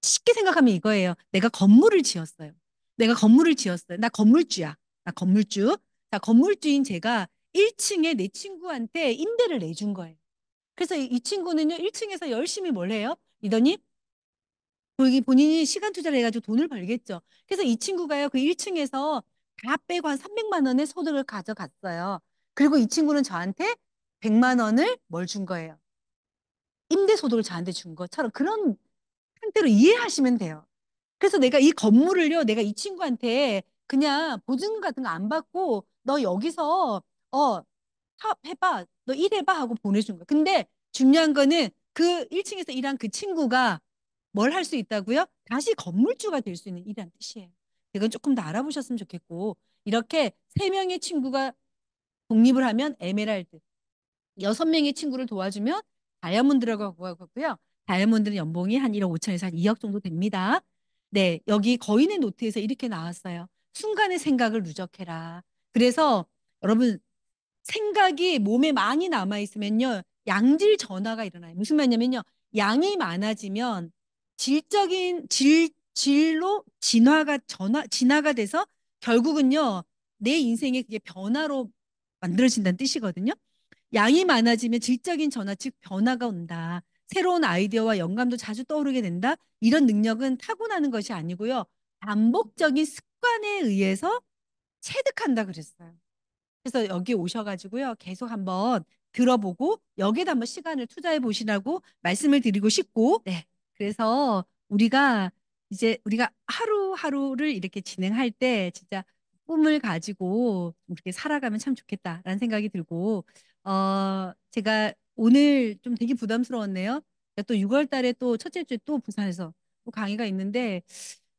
A: 쉽게 생각하면 이거예요. 내가 건물을 지었어요. 내가 건물을 지었어요. 나 건물주야. 나 건물주. 자, 건물주인 제가 1층에 내 친구한테 임대를 내준 거예요. 그래서 이 친구는요, 1층에서 열심히 뭘 해요? 이더니 여기 본인이 시간 투자를 해가지고 돈을 벌겠죠. 그래서 이 친구가요, 그 1층에서 다 빼고 한 300만 원의 소득을 가져갔어요. 그리고 이 친구는 저한테 100만 원을 뭘 준 거예요? 임대 소득을 저한테 준 것처럼 그런 상태로 이해하시면 돼요. 그래서 내가 이 건물을요, 내가 이 친구한테 그냥 보증금 같은 거 안 받고 너 여기서 사업해봐, 너 일해봐 하고 보내준 거야. 근데 중요한 거는 그 1층에서 일한 그 친구가 뭘 할 수 있다고요? 다시 건물주가 될 수 있는 일이란 뜻이에요. 이건 조금 더 알아보셨으면 좋겠고, 이렇게 세 명의 친구가 독립을 하면 에메랄드, 6명의 친구를 도와주면 다이아몬드라고 하고요. 다이아몬드는 연봉이 한 1억 5천에서 한 2억 정도 됩니다. 네, 여기 거인의 노트에서 이렇게 나왔어요. 순간의 생각을 누적해라. 그래서 여러분, 생각이 몸에 많이 남아 있으면요, 양질 전화가 일어나요. 무슨 말이냐면요, 양이 많아지면 질로 진화가 돼서 결국은요, 내 인생에 그게 변화로 만들어진다는 뜻이거든요. 양이 많아지면 질적인 전화, 즉 변화가 온다. 새로운 아이디어와 영감도 자주 떠오르게 된다. 이런 능력은 타고나는 것이 아니고요, 반복적인 습관에 의해서 체득한다 그랬어요. 그래서 여기 오셔가지고요, 계속 한번 들어보고 여기에다 한번 시간을 투자해 보시라고 말씀을 드리고 싶고, 네. 그래서 우리가 하루하루를 이렇게 진행할 때 진짜 꿈을 가지고 이렇게 살아가면 참 좋겠다라는 생각이 들고, 제가 오늘 좀 되게 부담스러웠네요. 또 6월 달에 또 첫째 주에 또 부산에서 또 강의가 있는데,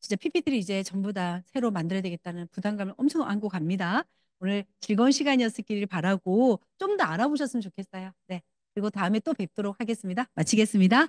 A: 진짜 PPT를 이제 전부 다 새로 만들어야 되겠다는 부담감을 엄청 안고 갑니다. 오늘 즐거운 시간이었길 바라고 좀 더 알아보셨으면 좋겠어요. 네. 그리고 다음에 또 뵙도록 하겠습니다. 마치겠습니다.